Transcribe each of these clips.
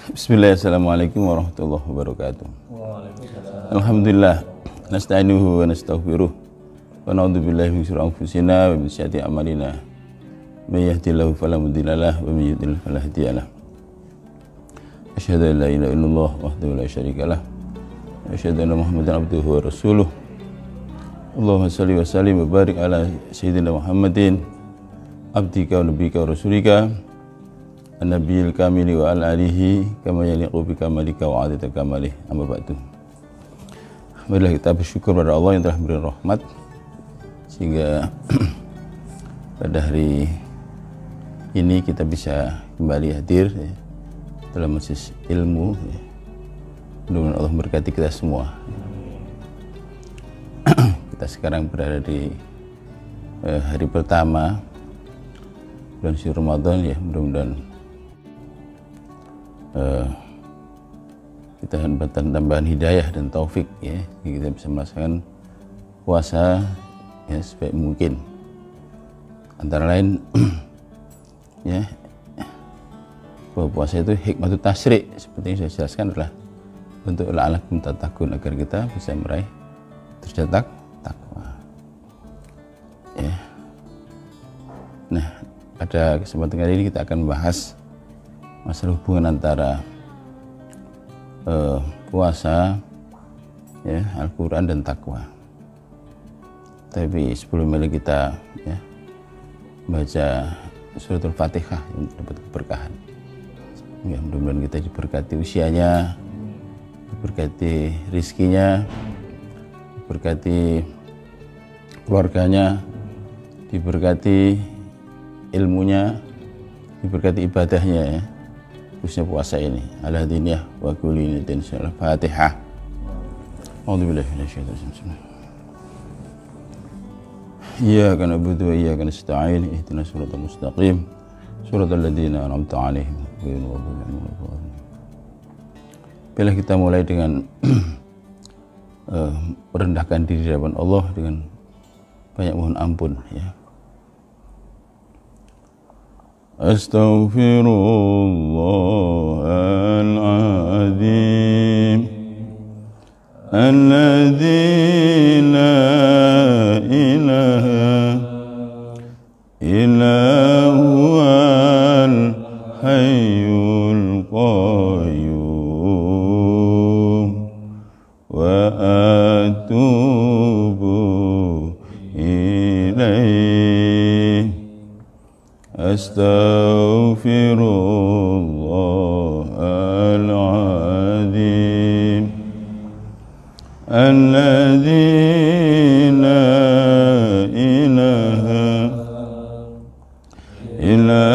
Bismillah, assalamualaikum warahmatullahi wabarakatuh. Alhamdulillah, nasta'inuhu wa nastaghfiruh wa na'udzu billahi min syururi anfusina wa min sayyiati a'malina. May yahdihillahu fala mudhillalah wa may yudhlil fala hadiyalah. Asyhadu an la ilaha illallah wahdahu la syarikalah wa asyhadu anna Muhammadan abduhu wa rasuluh. Allahumma shalli wa sallim wa barik ala sayyidina Muhammadin abdika wa nabiyyika wa rasulika an-nabiyil kamili wa al-alihi kama yaliqu bi kamalika wa adita kamalih, amma ba'du. Alhamdulillah, kita bersyukur pada Allah yang telah memberi rahmat sehingga pada hari ini kita bisa kembali hadir dalam majelis ilmu. Mudah-mudahan Allah memberkati kita semua. Kita sekarang berada di hari pertama bulan suci Ramadan, ya, mudah-mudahan kita mendapatkan tambahan hidayah dan taufik, ya, kita bisa melaksanakan puasa ya sebaik mungkin. Antara lain ya, bahwa puasa itu hikmatul tasyrik seperti yang saya jelaskan adalah untuk la'allakum tattaqun, agar kita bisa meraih derajat takwa. Ya. Nah, pada kesempatan kali ini kita akan membahas masalah hubungan antara puasa, ya, Al-Quran dan takwa. Tapi sebelum kita ya baca surat Al-Fatihah yang dapat keberkahan, ya, mudah-mudahan kita diberkati usianya, diberkati rizkinya, diberkati keluarganya, diberkati ilmunya, diberkati ibadahnya, ya, khususnya puasa ini. Ala diniyah wa kulli nitin syarah Fatihah. A'udzubillahi minasyaitonir rajim. Iyyaka na'budu wa iyyaka nasta'in. Ihdinas siratal mustaqim. Siratal ladzina an'amta 'alaihim ghairil maghdubi 'alaihim waladdallin. Bila kita mulai dengan merendahkan diri di hadapan Allah dengan banyak mohon ampun, ya. Astaghfirullahal azim alladzi la ilaha illa huwal hayyul qayyum wa atubu ilaihi. Astaghfirullahal azim alladzi la ilaha illa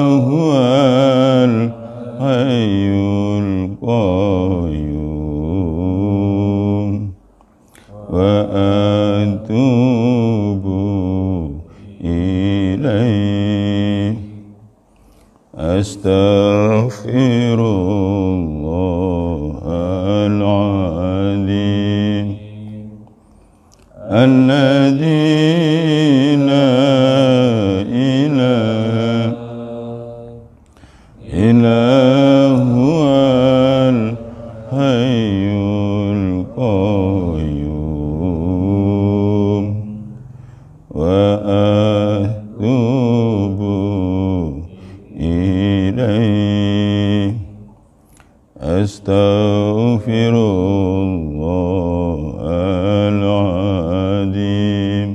huwal hayyul qayyum wa atubu ilaihi. Astaghfirullahal azim alladzi la ilaha illa huwal hayyul qayyum wa atubu ilaihi. Astaghfirullahal azim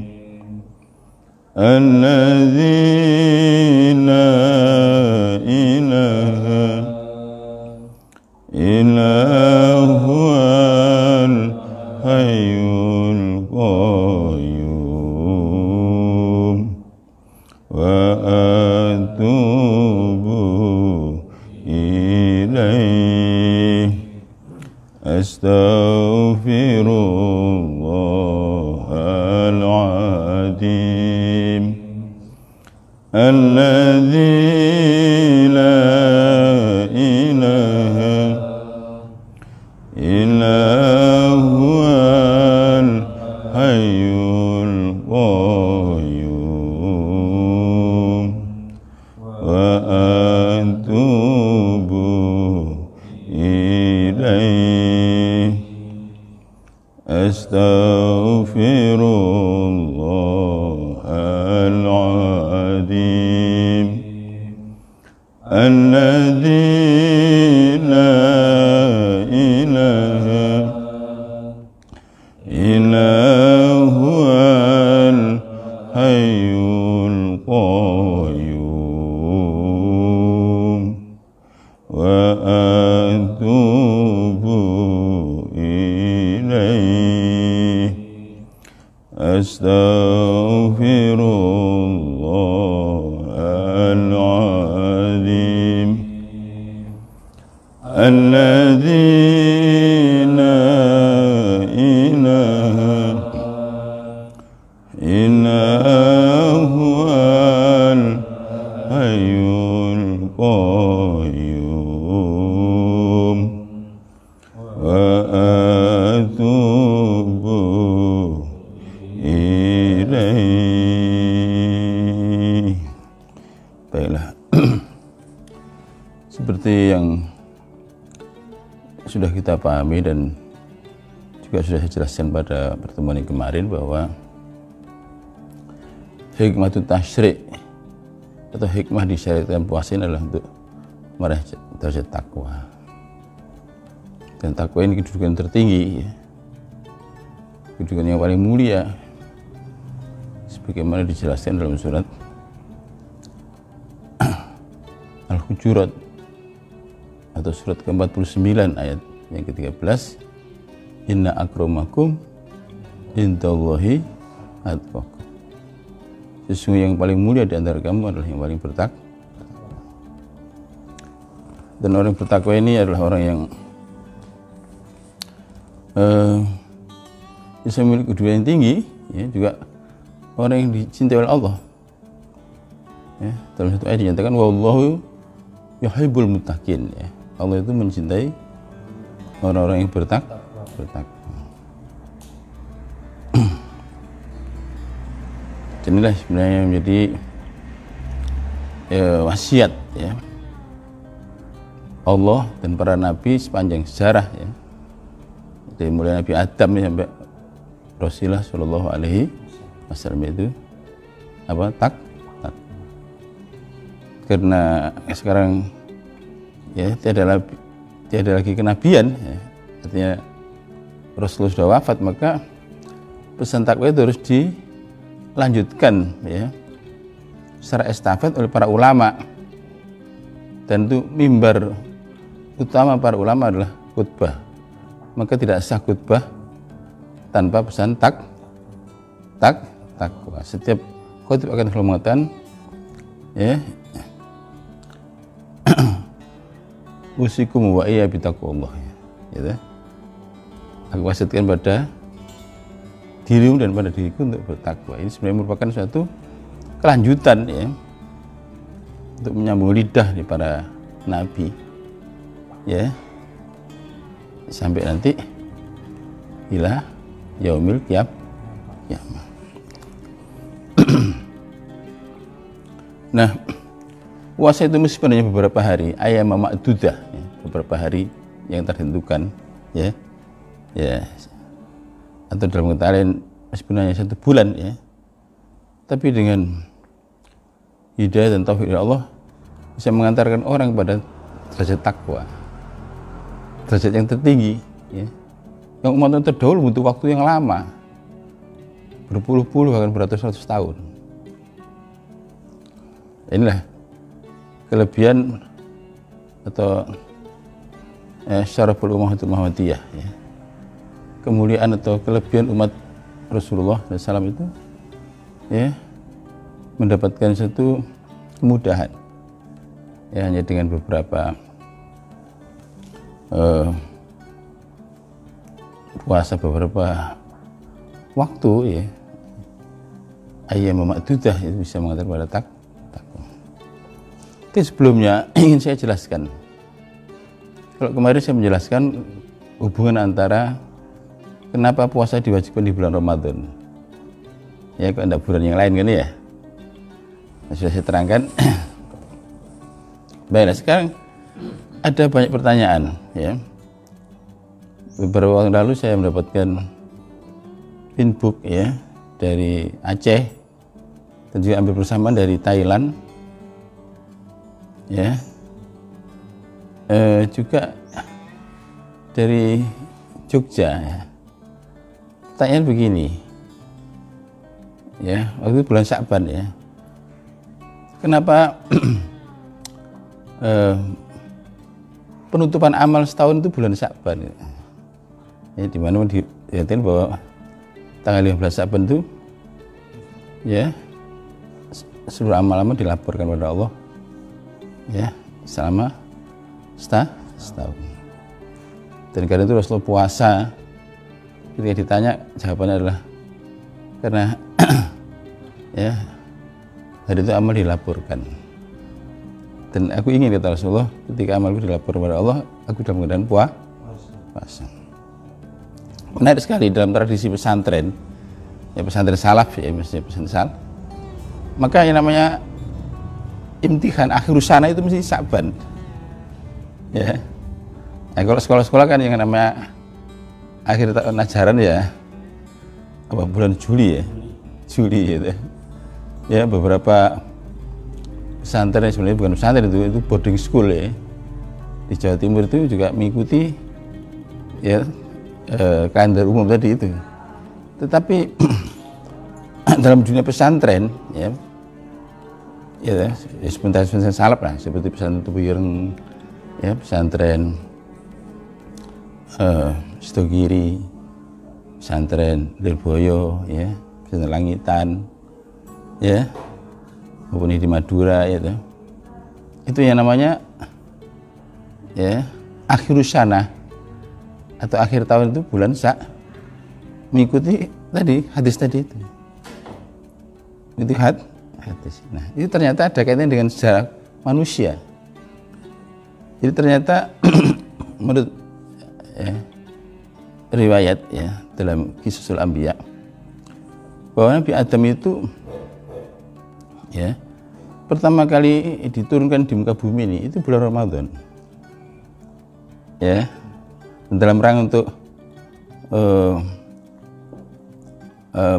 alladzi la ilaha illa huwal hayyul qayyum wa atubu ilaihi. Astaghfirullahal azim alladzi la ilaha illa huwal hayyul qayyum wa atubu الله العظيم الذي لا إله إلا هو الحي القيوم وأتوب إليه أستغفر الله العظيم الذي لا إله إلا هو الحي القيوم وأتوب إليه. Baiklah. Seperti yang sudah kita pahami dan juga sudah saya jelaskan pada pertemuan yang kemarin, bahwa hikmah tasyri' atau hikmah disyariatkan puasa ini adalah untuk meraih derajat takwa. Dan takwa ini kedudukan tertinggi, ya. Kedudukan yang paling mulia, sebagaimana dijelaskan dalam surat Al-Hujurat atau surat ke-49 ayat yang ke-13, inna akramakum indallahi atqakum. Sesungguhnya yang paling mulia di antara kamu adalah yang paling bertakwa. Dan orang bertakwa ini adalah orang yang bisa memiliki kedudukan yang tinggi, ya, juga orang yang dicintai oleh Allah. Ya, dalam satu ayat dinyatakan wallahu yuhibbul muttaqin, ya. Allah itu mencintai orang-orang yang bertakwa. Inilah sebenarnya menjadi wasiat, ya, Allah dan para nabi sepanjang sejarah, ya. Dari mulai Nabi Adam sampai Rasulullah Shallallahu Alaihi Wasallam itu apa? Tak. Karena sekarang, ya, tiada lagi kenabian, ya. Artinya Rasulullah sudah wafat, maka pesan takwa itu harus dilanjutkan, ya, secara estafet oleh para ulama. Dan itu mimbar utama para ulama adalah khutbah. Maka tidak sah khutbah tanpa pesan takwa. Setiap khutbah akan selalu mengatakan, ya, usikum wa iya bitaqwallah, ya. Aku wasiatkan pada dirimu dan pada diriku untuk bertakwa. Ini sebenarnya merupakan suatu kelanjutan, ya, untuk menyambung lidah di para nabi, ya, sampai nanti ila yaumil qiyamah. Nah, puasa itu sebenarnya beberapa hari, ayyam ma'dudah, ya, beberapa hari yang tertentukan, ya, atau dalam kata lain sebenarnya 1 bulan, ya. Tapi dengan hidayah dan taufik dari Allah bisa mengantarkan orang pada derajat takwa, derajat yang tertinggi, ya. Yang umat yang terdahulu butuh waktu yang lama, berpuluh-puluh bahkan beratus-ratus tahun. Inilah kelebihan atau syaraful ummahatul Muhammadiyah, ya. Kemuliaan atau kelebihan umat Rasulullah SAW itu, ya, mendapatkan satu kemudahan, ya, hanya dengan beberapa puasa beberapa waktu, ya, ayyam ma'dudah itu bisa mengantar pada takwa. Tapi sebelumnya ingin saya jelaskan, kalau kemarin saya menjelaskan hubungan antara kenapa puasa diwajibkan di bulan Ramadan, ya, kok tidak bulan yang lain kan, ya. Nah, sudah saya terangkan. Baiklah, sekarang ada banyak pertanyaan, ya. Beberapa waktu lalu saya mendapatkan bin Buk ya dari Aceh, dan juga ambil persamaan dari Thailand ya, juga dari Jogja ya. Pertanyaan begini ya, waktu itu bulan Sya'ban ya, kenapa penutupan amal setahun itu bulan Sya'ban ya, di mana dilihatin bahwa tanggal 15 Sya'ban itu ya seluruh amal-amal dilaporkan kepada Allah ya selama setahun. Dan karena itu Rasulullah puasa, ketika ditanya jawabannya adalah karena ya hari itu amal dilaporkan. Dan aku ingin, kata Rasulullah, ketika amalku dilaporkan kepada Allah, aku dalam keadaan puasa. Menarik sekali dalam tradisi pesantren, ya pesantren salaf ya, maksudnya pesantren salaf. Maka yang namanya imtihan akhir sana itu mesti Sya'ban. Ya. Nah, kalau sekolah-sekolah kan yang namanya akhir tahun ajaran ya apa bulan Juli ya. Juli gitu. Ya, beberapa pesantren sebenarnya bukan pesantren, itu boarding school ya. Di Jawa Timur itu juga mengikuti ya kalender umum tadi itu. Tetapi dalam dunia pesantren ya sebentar salaf lah, seperti pesantren Tebuyireng ya, pesantren Sitogiri, pesantren Lirboyo ya, pesantren Langitan ya, maupun di Madura ya, itu yang namanya ya akhirus sana atau akhir tahun itu bulan mengikuti tadi hadis tadi itu hadis. Nah, itu ternyata ada kaitannya dengan sejarah manusia. Jadi ternyata menurut riwayat ya dalam Qisasul Anbiya bahwa Nabi Adam itu ya pertama kali diturunkan di muka bumi ini itu bulan Ramadan ya, dalam rangka untuk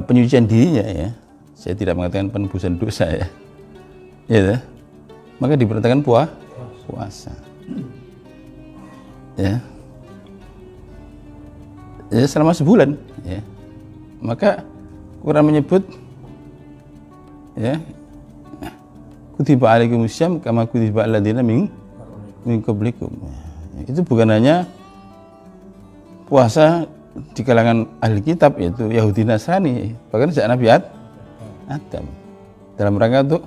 penyucian dirinya ya. Saya tidak mengatakan penebusan dosa ya, ya, maka diperintahkan puasa ya, selama sebulan ya. Maka Quran menyebut ya kutiba alaikumussyam kama kutiba alladziina min qablikum. Itu bukan hanya puasa di kalangan ahli kitab yaitu Yahudi Nasrani, bahkan sejak Nabi Adam dalam rangka untuk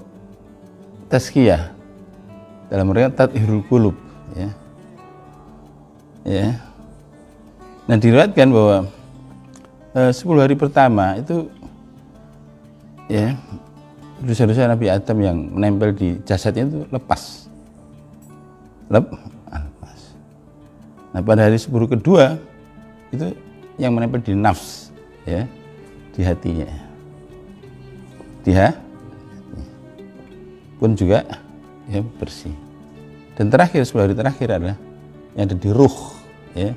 tazkiyah, dalam rangka tathirul qulub ya. Ya. Nah, diriwayatkan bahwa 10 hari pertama itu ya dosa-dosa Nabi Adam yang menempel di jasadnya itu lepas. Nah, pada hari 10 kedua itu yang menempel di nafs ya, di hatinya. Pun juga ya bersih. Dan terakhir 10 hari terakhir adalah yang ada di ruh ya,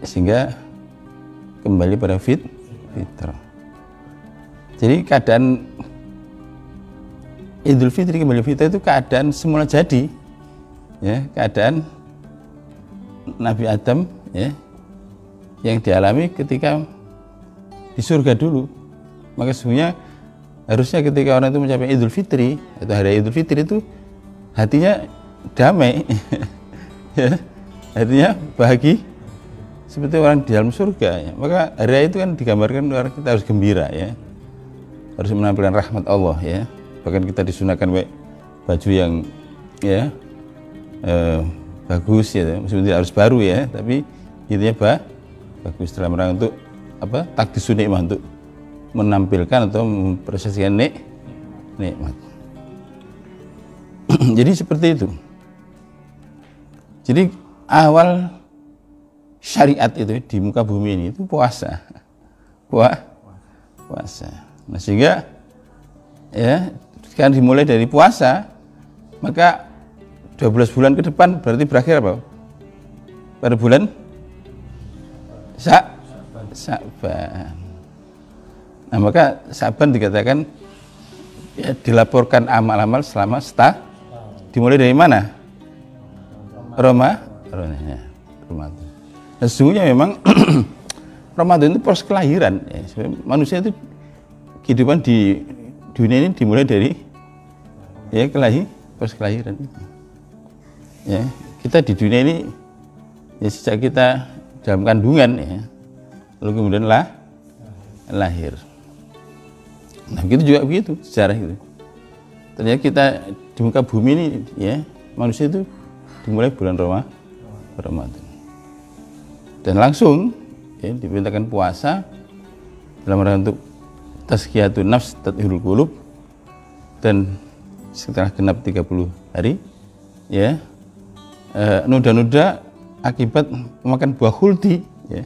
sehingga kembali pada fitrah. Jadi keadaan Idul Fitri kembali fitrah itu keadaan semula jadi ya, keadaan Nabi Adam ya yang dialami ketika di surga dulu. Maka sesungguhnya harusnya ketika orang itu mencapai Idul Fitri atau hari Idul Fitri itu hatinya damai ya, hatinya bahagia seperti orang di dalam surga ya. Maka hari itu kan digambarkan orang kita harus gembira ya, harus menampilkan rahmat Allah ya. Bahkan kita disunahkan baju yang ya bagus ya, maksudnya harus baru ya, tapi intinya bagus dalam rangka untuk apa, takdisun nikmah, untuk menampilkan atau memprosesikan nikmat. Jadi seperti itu. Jadi awal syariat itu di muka bumi ini itu puasa. Puasa. Nah, sehingga ya kan dimulai dari puasa, maka 12 bulan ke depan berarti berakhir apa? Pada bulan Sya'ban. Nah, maka Sya'ban dikatakan ya, dilaporkan amal-amal selama setahun. Dimulai dari mana? Ramadan. Nah, sesungguhnya memang Ramadan itu proses kelahiran. Ya. Manusia itu kehidupan di dunia ini dimulai dari ya proses kelahiran. Ya, kita di dunia ini ya sejak kita dalam kandungan ya, lalu kemudian lahir. Nah, begitu juga begitu sejarah itu. Ternyata kita di muka bumi ini ya, manusia itu dimulai bulan Ramadan. Dan langsung ya, diperintahkan puasa dalam rangka untuk tazkiyatun nafs tathirul qulub, dan setelah genap 30 hari ya, noda-noda akibat memakan buah khuldi ya,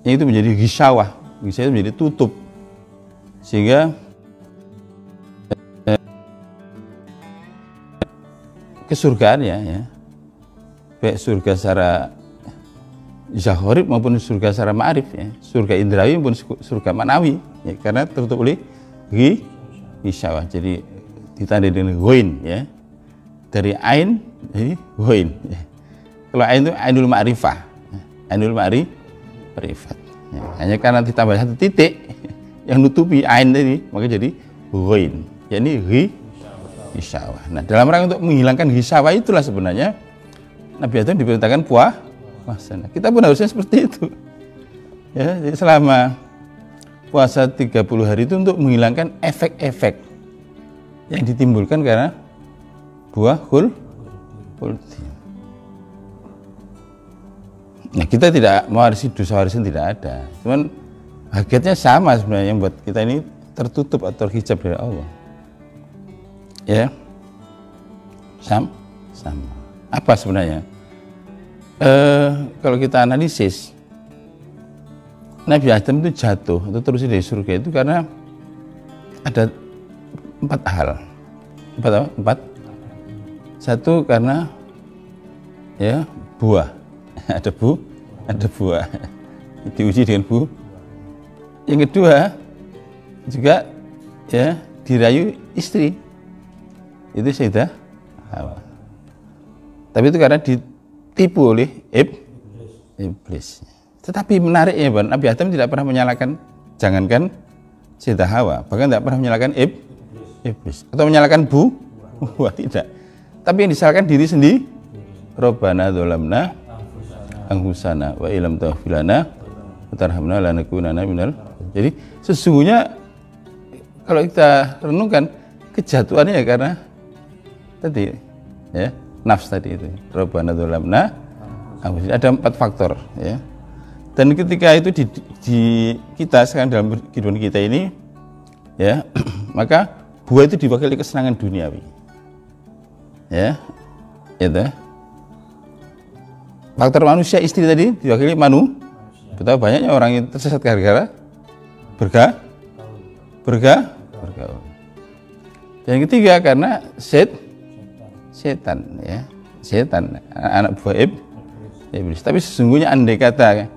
yang itu menjadi ghishawah itu menjadi tutup, sehingga kesurgaan ya, baik surga secara zahirib maupun surga secara ma'arif ya, surga indrawi maupun surga manawi ya, karena tertutup oleh ghishawah. Jadi ditandai dengan ghain ya, dari ain jadi ghain ya. Kalau ain itu ainul ma'rifah ya, ainul ma'rifat ya. Hanya karena ditambah satu titik yang nutupi ain tadi, maka jadi ghain, yakni ghishawah. Nah, dalam rangka untuk menghilangkan ghishawah itulah sebenarnya Nabi Adam diperintahkan puasa. Kita pun harusnya seperti itu. Ya, jadi selama puasa 30 hari itu untuk menghilangkan efek-efek yang ditimbulkan karena buah khuldi. Nah, kita tidak mewarisi dosa warisan, tidak ada. Cuman hakikatnya sama sebenarnya, yang buat kita ini tertutup atau terhijab dari Allah. Ya, sama. Apa sebenarnya? Kalau kita analisis, Nabi Adam itu jatuh atau terusir dari surga itu karena ada 4 hal. Empat. Satu karena ya buah, ada buah, diuji dengan buah. Yang kedua juga ya dirayu istri. Itu Sayyidah Hawa. Tapi itu karena ditipu oleh iblis. Tetapi menariknya, Nabi Adam tidak pernah menyalahkan, jangankan Sayyidah Hawa, bahkan tidak pernah menyalahkan iblis atau menyalahkan buah, tidak. Tapi yang disalahkan diri sendiri. Rabbana dzalamna anfusana wa illam taghfir lana wa tarhamna lanakunanna minal. Jadi sesungguhnya kalau kita renungkan, kejatuhannya ya karena tadi ya, nafs tadi itu. Rabbana dzalamna anfusana. Ada 4 faktor ya. Dan ketika itu di kita sekarang dalam kehidupan kita ini ya, maka buah itu diwakili kesenangan duniawi. Ya. Itu. Faktor manusia, istri tadi diwakili betapa banyaknya orang yang tersesat gara-gara bergaul. Dan yang ketiga karena setan ya, setan anak buah iblis. Tapi sesungguhnya andai kata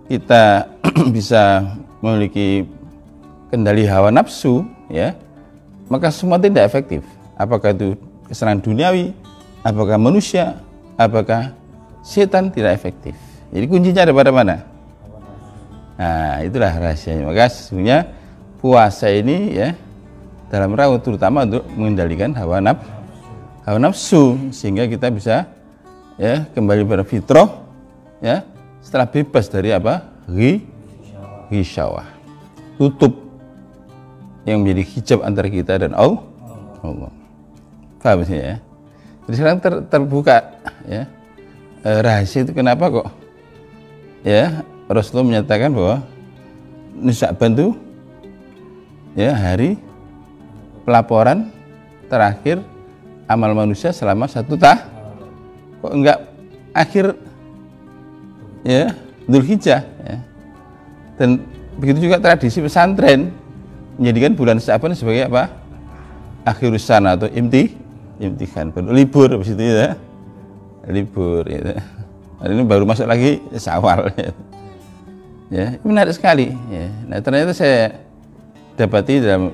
kita bisa memiliki kendali hawa nafsu ya, maka semua tidak efektif. Apakah itu kesenangan duniawi, apakah manusia, apakah setan, tidak efektif. Jadi kuncinya ada pada mana? Nah, itulah rahasianya. Maka sesungguhnya puasa ini ya dalam rangka terutama untuk mengendalikan hawa nafsu, sehingga kita bisa ya kembali pada fitrah ya, setelah bebas dari apa? Ghishawah. Tutup yang menjadi hijab antara kita dan Allah. Paham sih ya? Jadi sekarang terbuka ya rahasia itu kenapa kok ya Rasulullah menyatakan bahwa Sya'ban itu ya hari pelaporan terakhir amal manusia selama 1 tahun. Kok enggak akhir ya Dzulhijjah ya. Dan begitu juga tradisi pesantren menjadikan bulan Sya'ban sebagai apa? Akhirus sana atau imtihan, libur habis itu ya. Libur ya. Hari ini baru masuk lagi Syawal ya. Ya, menarik sekali. Ya. Nah, ternyata saya dapati dalam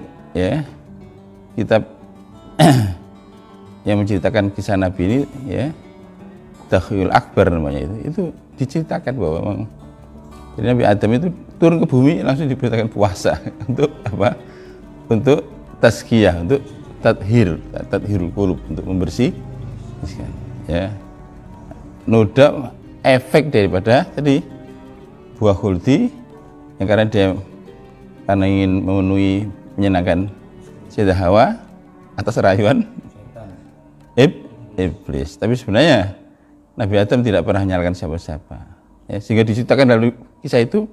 kitab yang menceritakan kisah Nabi ini, ya, Takhyul Akbar namanya itu diceritakan bahwa memang jadi Nabi Adam itu turun ke bumi langsung diperintahkan puasa untuk apa? Untuk tazkiyah, untuk tathirul qulub, untuk membersihkan. Ya. Noda efek daripada tadi buah khuldi yang karena ingin memenuhi menyenangkan Sayyidah Hawa atas rayuan iblis. Tapi sebenarnya Nabi Adam tidak pernah menyalahkan siapa-siapa. Ya, sehingga diceritakan dalam kisah itu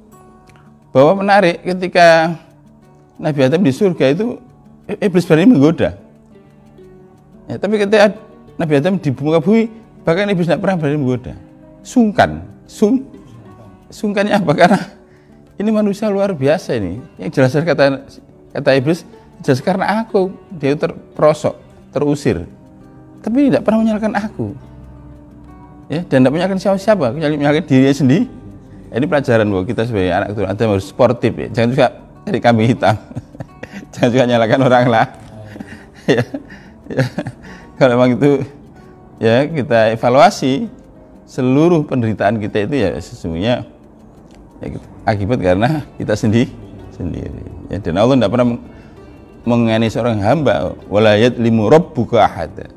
bahwa menarik ketika Nabi Adam di surga itu iblis berani menggoda. Ya, tapi ketika Nabi Adam di muka bumi bahkan iblis tidak pernah berani menggoda. Sungkannya apa? Karena ini manusia luar biasa ini. Yang jelas kata iblis, jelas karena aku dia terperosok, terusir. Tapi tidak pernah menyalahkan aku. Ya, dan tidak menyalahkan siapa-siapa, kecuali menyalahkan dirinya sendiri. Ini pelajaran bahwa kita sebagai anak keturunan Adam harus sportif, ya. Jangan juga cari kambing hitam. Jangan juga menyalahkan orang lah. Ya. Kalau memang itu ya kita evaluasi seluruh penderitaan kita itu ya sesungguhnya ya, akibat karena kita sendiri. Ya, dan Allah tidak pernah mengani seorang hamba, wala yadlimu rabbuka ahada.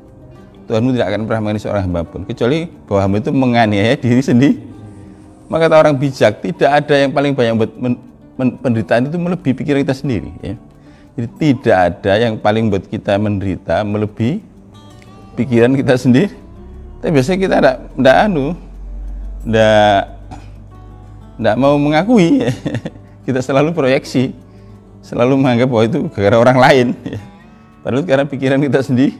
Tuhanmu tidak akan pernah mengani seorang hamba pun, kecuali bahwa hamba itu menganiaya diri sendiri. Maka kata orang bijak, tidak ada yang paling banyak buat penderitaan itu melebihi pikiran kita sendiri. Ya. Jadi tidak ada yang paling buat kita menderita melebihi pikiran kita sendiri. Tapi biasanya kita tidak mau mengakui. Kita selalu proyeksi, selalu menganggap bahwa itu gara-gara orang lain. Ya. Padahal karena pikiran kita sendiri.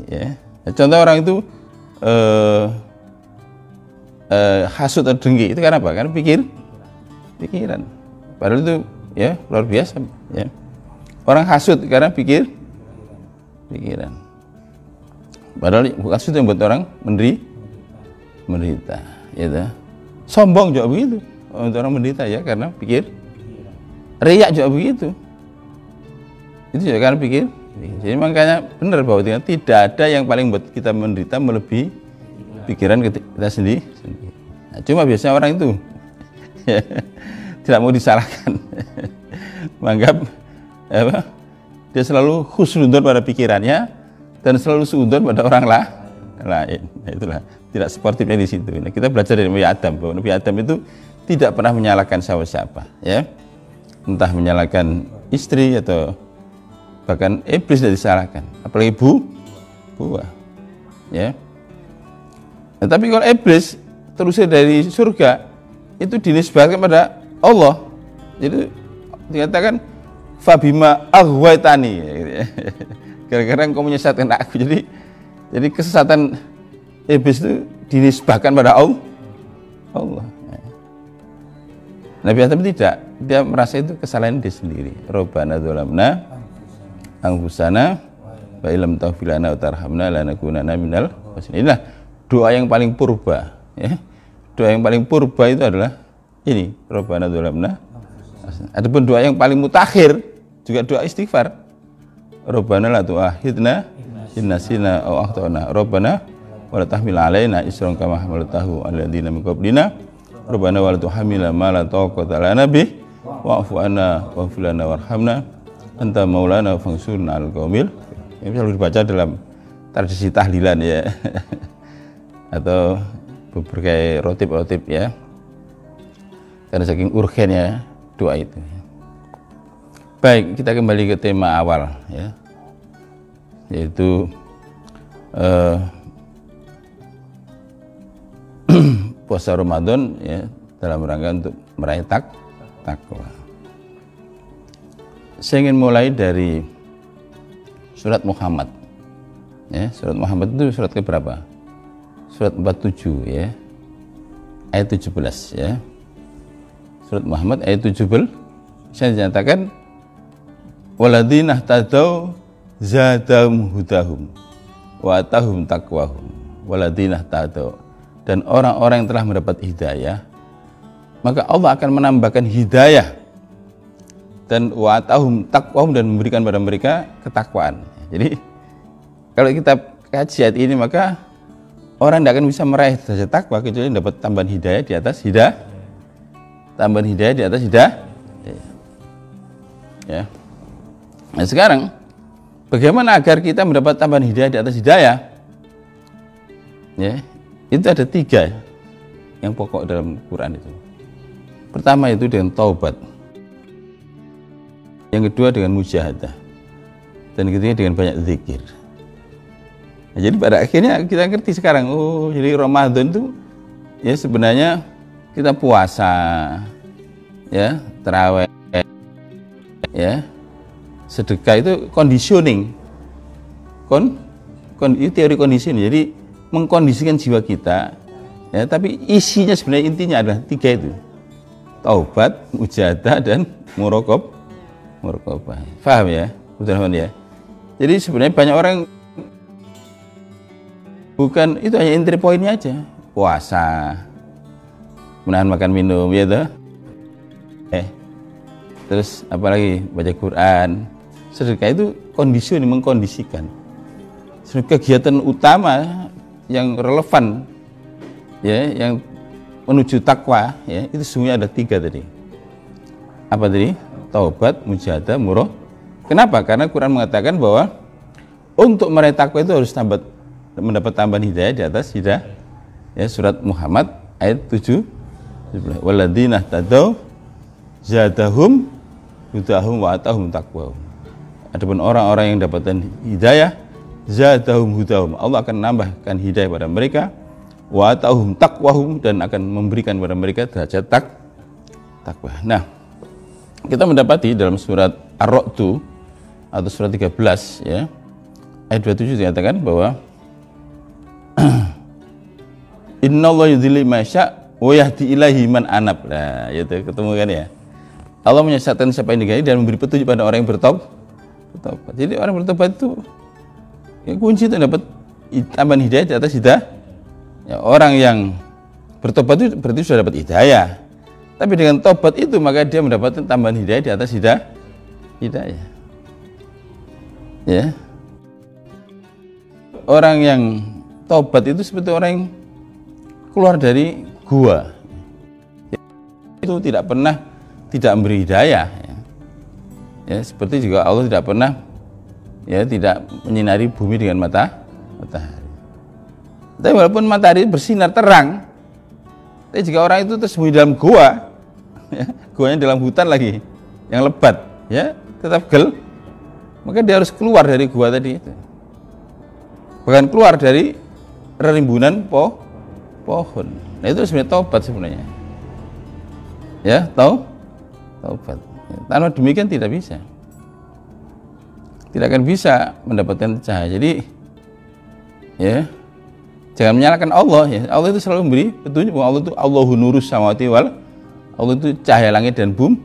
Ya. Contoh orang itu hasut atau dengki itu karena apa? Karena pikiran. Padahal itu ya luar biasa. Ya. Orang hasut karena pikiran. Padahal bukan hasut yang buat orang menderita. Ya. Sombong juga begitu. Untuk orang menderita ya karena riak juga begitu. Itu juga karena pikir. Jadi makanya benar bahwa tidak ada yang paling buat kita menderita melebihi pikiran kita sendiri. Nah, cuma biasanya orang itu tidak mau disalahkan. Menganggap dia selalu husnuzon pada pikirannya dan selalu suudzon pada orang lain. Nah, itulah tidak sportifnya di situ. Nah, kita belajar dari Nabi Adam bahwa Nabi Adam itu tidak pernah menyalahkan siapa-siapa, ya. Entah menyalahkan istri atau bahkan iblis tidak disalahkan, apalagi buah, ya. Nah, tapi kalau iblis terusir dari surga itu dinisbahkan pada Allah. Jadi dikatakan fabima aghwaytani, gara-gara engkau menyesatkan aku. Jadi kesesatan iblis itu dinisbahkan pada Allah. Nabi Adam tidak, dia merasa itu kesalahan dia sendiri. Rabbana dzalamna anfusana wa illam taghfir lana wa tarhamna lanakunanna minal khasirin. Inilah doa yang paling purba, ya. Doa yang paling purba itu adalah ini, Rabbana dzalamna. Adapun doa yang paling mutakhir juga doa istighfar. Rabbana la tu'akhidna in nasina aw akhtana. Rabbana wa la tahmil 'alaina isran kama hamaltahu 'alal ladzina min qablina. Rabbana wa la tuhammilna ma la taqata lana bih wa'fu 'anna waghfir lana warhamna anta maulana fansurna 'alal qaumil. Ini selalu dibaca dalam tradisi tahlilan, ya. Atau berbagai rotib ya. Karena saking urgennya doa itu. Baik, kita kembali ke tema awal, ya. Yaitu puasa Ramadan, ya, dalam rangka untuk meraih takwa. Saya ingin mulai dari surat Muhammad. Ya, surat Muhammad itu surat keberapa? Surat 47, ya. Ayat 17, ya. Surat Muhammad ayat 17. Saya dinyatakan waladina tadau zadahum hudahum wa atahum taqwahum. Waladina tadau, dan orang-orang yang telah mendapat hidayah maka Allah akan menambahkan hidayah dan wa'atahum taqwahum, dan memberikan pada mereka ketakwaan. Jadi kalau kita kaji ayat ini, maka orang tidak akan bisa meraih derajat takwa kecuali dapat tambahan hidayah di atas hidayah, tambahan hidayah di atas hidayah. Ya. Nah sekarang bagaimana agar kita mendapat tambahan hidayah di atas hidayah? Ya, itu ada 3 yang pokok dalam Quran itu. Pertama itu dengan taubat, yang kedua dengan mujahadah, dan ketiga dengan banyak zikir. Nah, jadi pada akhirnya kita ngerti sekarang, oh jadi Ramadan itu ya sebenarnya kita puasa, ya tarawih, ya sedekah, itu conditioning, itu teori conditioning. Jadi mengkondisikan jiwa kita, ya, tapi isinya sebenarnya intinya adalah 3 itu: taubat, mujahadah, dan muraqabah. Paham ya, Abdurrahman ya? Jadi sebenarnya banyak orang bukan itu, hanya entry pointnya aja, puasa, menahan makan minum, ya toh. Terus apalagi baca Quran, sedekah, itu kondisi, mengkondisikan. Kegiatan utama yang relevan, ya, yang menuju takwa, ya, itu semuanya ada 3 tadi. Apa tadi? Taubat, mujahadah, muraqabah. Kenapa? Karena Quran mengatakan bahwa untuk meraih takwa itu harus mendapat tambahan hidayah di atas hidayah. Ya, surat Muhammad ayat 7. Walladzina tadaw zadahum hudahum wa atahum taqwahum. Adapun orang-orang yang dapatkan hidayah, zadahum hudahum, Allah akan menambahkan hidayah pada mereka, wa atahum taqwahum, dan akan memberikan pada mereka derajat takwa. Nah, kita mendapati dalam surat Ar-Ra'd atau surat 13, ya, ayat 27 dikatakan bahwa innallaha yudhillu man yasha wa yahdi ilaihi man anab. Nah, itu ketemu kan ya. Allah menyesatkan siapa yang diganti dan memberi petunjuk pada orang yang bertobat. Jadi orang bertobat itu ya, kunci itu dapat tambahan hidayah di atas hidayah. Ya, orang yang bertobat itu berarti sudah dapat hidayah. Tapi dengan tobat itu maka dia mendapatkan tambahan hidayah di atas hidayah. Ya. Orang yang tobat itu seperti orang yang keluar dari gua. Itu tidak pernah tidak memberi hidayah. Ya, seperti juga Allah tidak pernah, ya, tidak menyinari bumi dengan matahari. Tapi walaupun matahari bersinar terang, tapi jika orang itu tersembunyi dalam gua, ya, guanya dalam hutan lagi yang lebat, ya, tetap gel, maka dia harus keluar dari gua tadi itu. Bahkan keluar dari rimbunan pohon. Nah, itu sebenarnya taubat sebenarnya. Ya, taubat. Tanpa demikian tidak bisa. Tidak akan bisa mendapatkan cahaya. Jadi, ya, jangan menyalahkan Allah, ya. Allah itu selalu memberi petunjuk bahwa Allah itu Allahu nurus samawati wal, Allah itu cahaya langit dan bumi.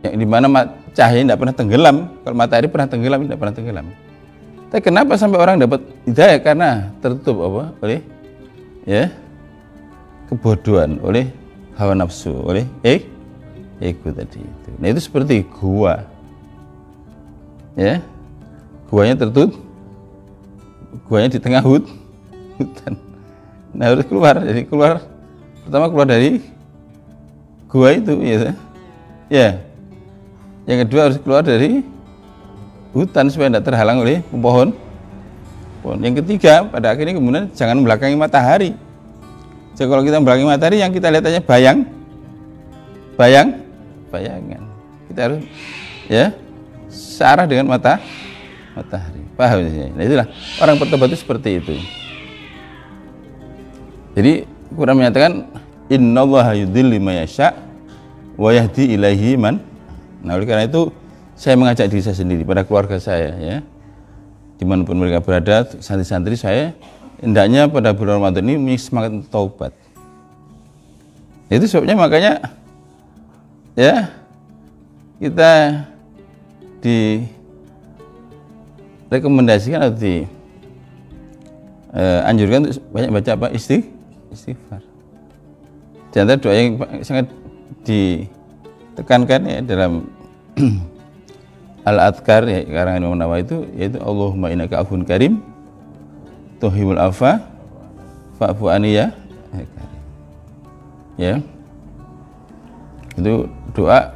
Yang dimana cahaya tidak pernah tenggelam. Kalau matahari pernah tenggelam, tidak pernah tenggelam. Tapi kenapa sampai orang dapat hidayah? Karena tertutup apa? Oleh, ya, kebodohan, oleh hawa nafsu, oleh ego tadi itu. Nah, itu seperti gua, ya, guanya tertutup, guanya di tengah hutan. Nah, harus keluar. Jadi pertama keluar dari gua itu, ya. Yang kedua harus keluar dari hutan supaya tidak terhalang oleh pohon. Yang ketiga, pada akhirnya kemudian jangan membelakangi matahari. Jadi kalau kita membelakangi matahari, yang kita lihat hanya bayangan. Kita harus, ya, searah dengan matahari. Paham ya? Nah, itulah orang bertobat itu seperti itu. Jadi Quran menyatakan innallaha yudhillu man yasha wa yahdi ilaihi man. Nah, oleh karena itu saya mengajak diri saya sendiri, pada keluarga saya, ya, dimanapun mereka berada, santri-santri saya, hendaknya pada bulan Ramadan ini memiliki semangat untuk taubat. Itu sebabnya makanya, ya, kita direkomendasikan atau dianjurkan untuk banyak baca apa? Istighfar. Di antara doa yang sangat ditekankan ya dalam Al-Adhkar ya, karangan Imam Nawawi itu yaitu Allahumma innaka afun karim tuhibbul afwa fa'fu anni ya. Ya. Itu doa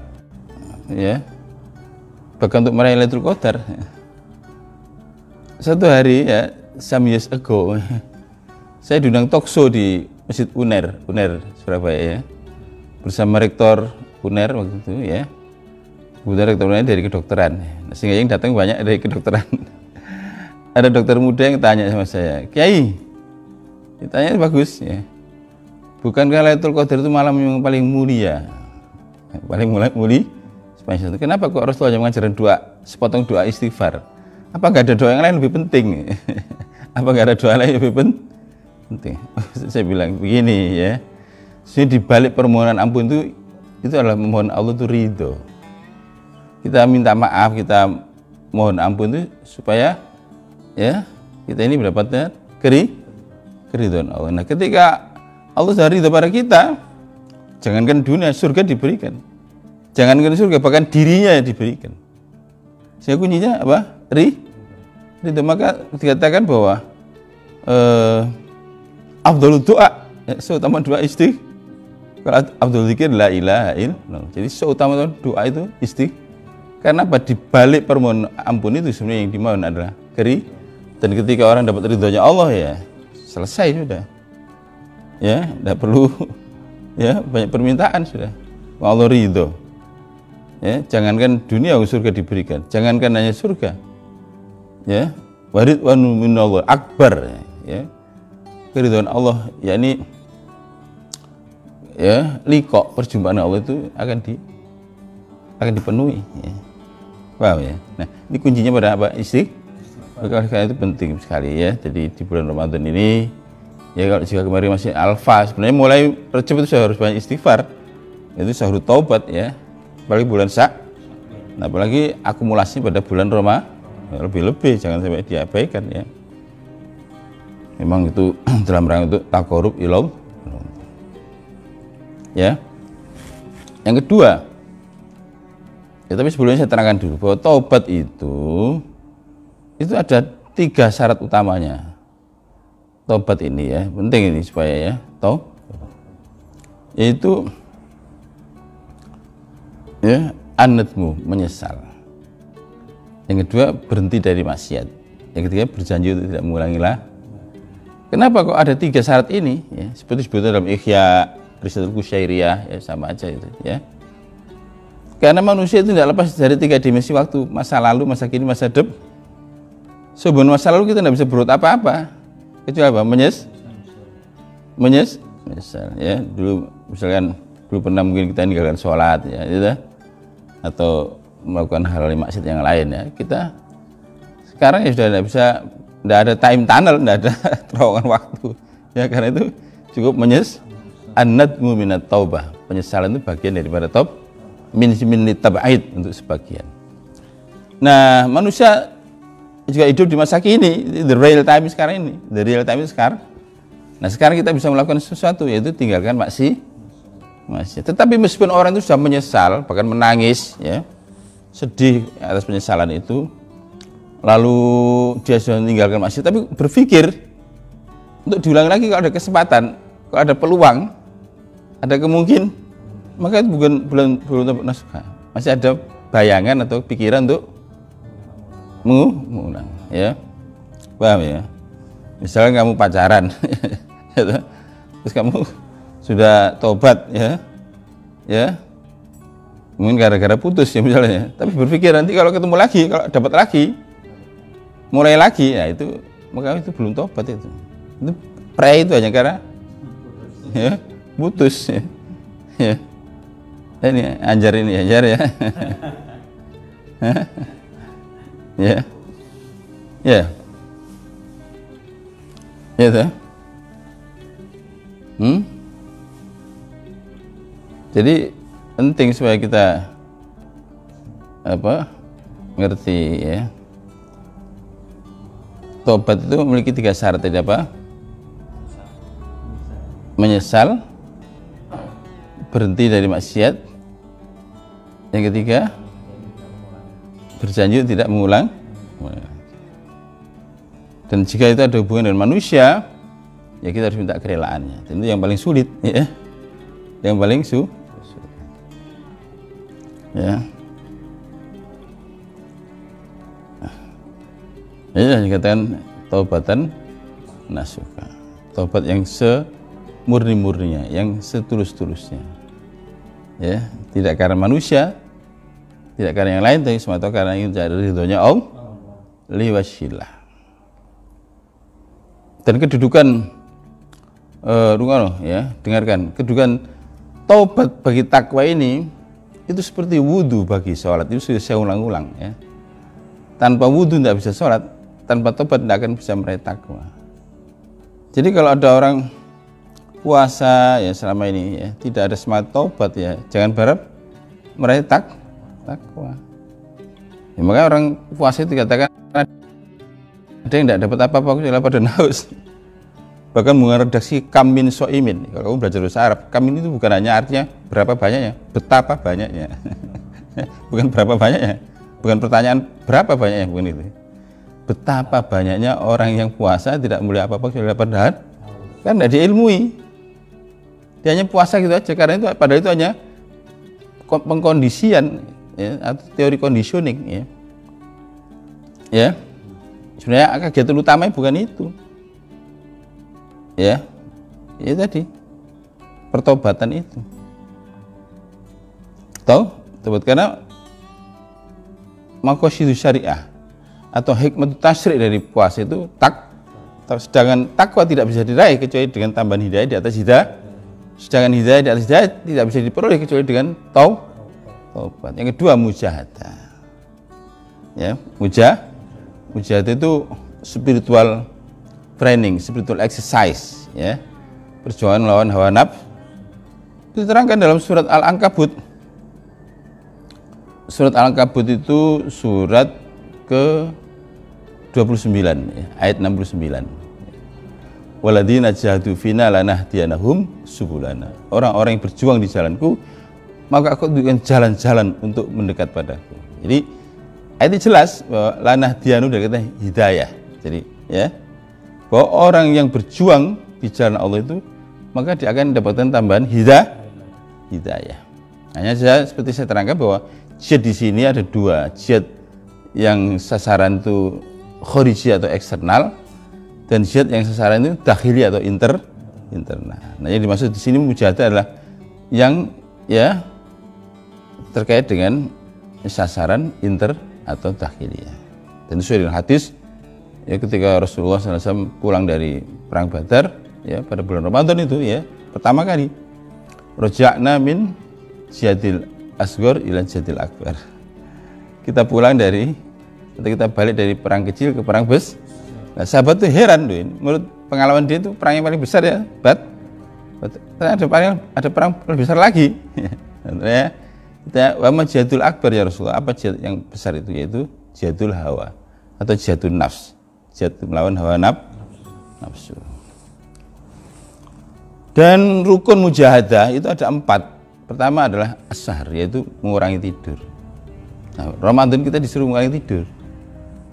ya. Bahkan untuk meraih Lailatul Qadar. Satu hari ya, some years ago saya diundang talkshow di Masjid UNER Surabaya ya. Bersama rektor UNER waktu itu ya. Kemudian rektor UNER dari kedokteran. Sehingga yang datang banyak dari kedokteran. Ada dokter muda yang tanya sama saya, "Kiai, ditanya bagus ya. Bukankah Lailatul Qadar itu malam yang paling mulia?" Paling mulia. Kenapa kok Rasulullah yang mengajarkan doa, sepotong doa istighfar? Apa nggak ada doa yang lain lebih penting? Apa nggak ada doa lain yang lebih penting? Saya bilang begini ya. Di balik permohonan ampun itu adalah memohon Allah itu ridho. Kita minta maaf, kita mohon ampun itu supaya ya kita ini mendapatkan keridhaan Allah. Nah, ketika Allah sudah ridho pada kita, jangankan dunia, surga diberikan. Jangankan surga, bahkan dirinya diberikan. Sehingga kuncinya apa? Ridho. Maka dikatakan bahwa afdhalud doa, seutama doa istighfar. Kalau afdhalul dzikir la ilaha illallah. Jadi seutama doa itu istighfar. Karena apa? Di balik permohonan ampun itu sebenarnya yang dimohon adalah dan ketika orang dapat ridhonya Allah ya selesai sudah. Ya, tidak perlu ya banyak permintaan sudah. Allah ridho. Ya, jangankan dunia surga diberikan, jangankan hanya surga. Ya, waridwanu minallah akbar ya. Keridhaan Allah yakni ya liqa perjumpaan Allah itu akan dipenuhi ya. Paham ya? Nah, ini kuncinya pada apa? Istighfar. Itu penting sekali ya. Jadi di bulan Ramadan ini ya, kalau jika kemarin masih alfa, sebenarnya mulai Rajab itu sudah harus banyak istighfar. Itu syahrut taubat ya. Apalagi bulan Nah, apalagi akumulasi pada bulan Ramadan lebih-lebih, jangan sampai diabaikan ya. Memang itu dalam rangka untuk taqarrub ilallah. Ya. Yang kedua, ya tapi sebelumnya saya terangkan dulu bahwa taubat itu ada 3 syarat utamanya. Taubat ini ya, penting ini supaya ya, yaitu ya an-nadmu, menyesal. Yang kedua, berhenti dari maksiat. Yang ketiga, berjanji untuk tidak mengulangilah. Kenapa kok ada 3 syarat ini? Ya, seperti disebutkan dalam Ihya Risalatul Qusyairiyah, ya sama aja itu ya. Karena manusia itu tidak lepas dari 3 dimensi waktu, masa lalu, masa kini, masa depan. Sebelum masa lalu kita tidak bisa berbuat apa-apa kecuali apa? Menyesal ya. Dulu misalkan pernah mungkin kita meninggalkan sholat ya, gitu, atau melakukan hal maksiat yang lain ya. Kita sekarang ya sudah tidak ada time tunnel, tidak ada terowongan waktu ya. Karena itu cukup an-nadmu minat taubah. Penyesalan itu bagian daripada min tab'id untuk sebagian. Nah, manusia juga hidup di masa kini, the real time sekarang. Nah, sekarang kita bisa melakukan sesuatu, yaitu tinggalkan maksiat. Tetapi meskipun orang itu sudah menyesal, bahkan menangis ya, sedih atas penyesalan itu, lalu dia sudah meninggalkan maksiat, tapi berpikir untuk diulangi lagi kalau ada kesempatan, kalau ada peluang, ada kemungkinan, maka itu belum nasuha. Masih ada bayangan atau pikiran untuk mengulang ya. Paham ya? Misalnya kamu pacaran terus kamu sudah tobat ya mungkin gara-gara putus ya misalnya, tapi berpikir nanti kalau ketemu lagi, kalau dapat lagi, mulai lagi ya, itu maka itu belum tobat. Itu itu hanya karena ya putus ya. Ini ajar ya. Ya tuh. Jadi penting supaya kita ngerti ya. Tobat itu memiliki 3 syarat, tidak apa? Menyesal, berhenti dari maksiat. Yang ketiga, berjanji tidak mengulang. Dan jika itu ada hubungan dengan manusia, ya kita harus minta kerelaannya. Dan itu yang paling sulit, ya. Yang paling sulit. Ya. Ya, dikatakan taubatan nasuha. Taubat yang semurni-murninya, yang setulus-tulusnya. Ya, tidak karena manusia, tidak karena yang lain, tapi semata karena ingin mencari ridhonya Allah liwajhillah. Dan kedudukan ya, dengarkan, kedudukan taubat bagi takwa ini itu seperti wudhu bagi sholat. Itu sudah saya ulang-ulang, ya. Tanpa wudhu tidak bisa sholat, tanpa taubat tidak akan bisa meraih takwa. Jadi kalau ada orang puasa ya selama ini ya tidak ada semangat taubat, ya jangan berharap meraih takwa. Ya, makanya orang puasa itu dikatakan ada yang tidak dapat apa-apa kecuali pada haus. Bahkan mengeredaksi kamin so'imin. Kalau kamu belajar bahasa Arab, kamin itu bukan hanya artinya berapa banyaknya, betapa banyaknya. Bukan berapa banyaknya, bukan pertanyaan berapa banyaknya, bukan itu. Betapa banyaknya orang yang puasa tidak mulai apa-apa kecuali dapat haus. Kan tidak diilmui. Dia hanya puasa gitu aja, karena itu padahal itu hanya pengkondisian, ya, atau teori conditioning, ya. Ya. Sebenarnya kegiatan utamanya bukan itu. Ya. Ya tadi. Pertobatan itu. Tahu? Tobat karena maqasidus syariah atau hikmah tasyri' dari puasa itu sedangkan takwa tidak bisa diraih kecuali dengan tambahan hidayah di atas hidayah. Sedangkan hidayah di atas hidayah tidak bisa diperoleh kecuali dengan taubat. Yang kedua, mujahadah. Ya, mujahadah itu spiritual training, spiritual exercise, ya. Perjuangan melawan hawa nafsu. Diterangkan dalam surat Al-Ankabut. Surat Al-Ankabut itu surat ke-29, ya, ayat 69. Waladina jahadu fina lanahdiyanahum subulana. Orang-orang yang berjuang di jalanku, maka aku tunjukkan jalan-jalan untuk mendekat padaku. Jadi ayat ini jelas bahwa lanahdiyanu dari kata hidayah. Jadi ya, bahwa orang yang berjuang di jalan Allah itu, maka dia akan mendapatkan tambahan hidayah. Hanya saja seperti saya terangkan bahwa jihad di sini ada dua, jihad yang sasaran itu khariji atau eksternal, dan jihad yang sasaran itu dakhili atau internal. Nah, yang dimaksud di sini mujahadah adalah yang ya terkait dengan sasaran atau dakhili. Dan sesuai dengan hadis, ya ketika Rasulullah SAW pulang dari perang Badar, ya pada bulan Ramadan itu, ya pertama kali roja'na min jihadil asghar ila jihadil akbar. Kita pulang kita balik dari perang kecil ke perang besar. Nah, sahabat tuh heran tuh, menurut pengalaman dia itu perang yang paling besar, ya, ada perang paling besar lagi. Ya, kita wama jihadul akbar ya Rasulullah. Apa jihad yang besar itu? Yaitu jihadul hawa atau jihadul nafs, jihad melawan hawa nafsu. Dan rukun mujahadah itu ada 4. Pertama adalah as-sahar, yaitu mengurangi tidur. Nah, Ramadan kita disuruh mengurangi tidur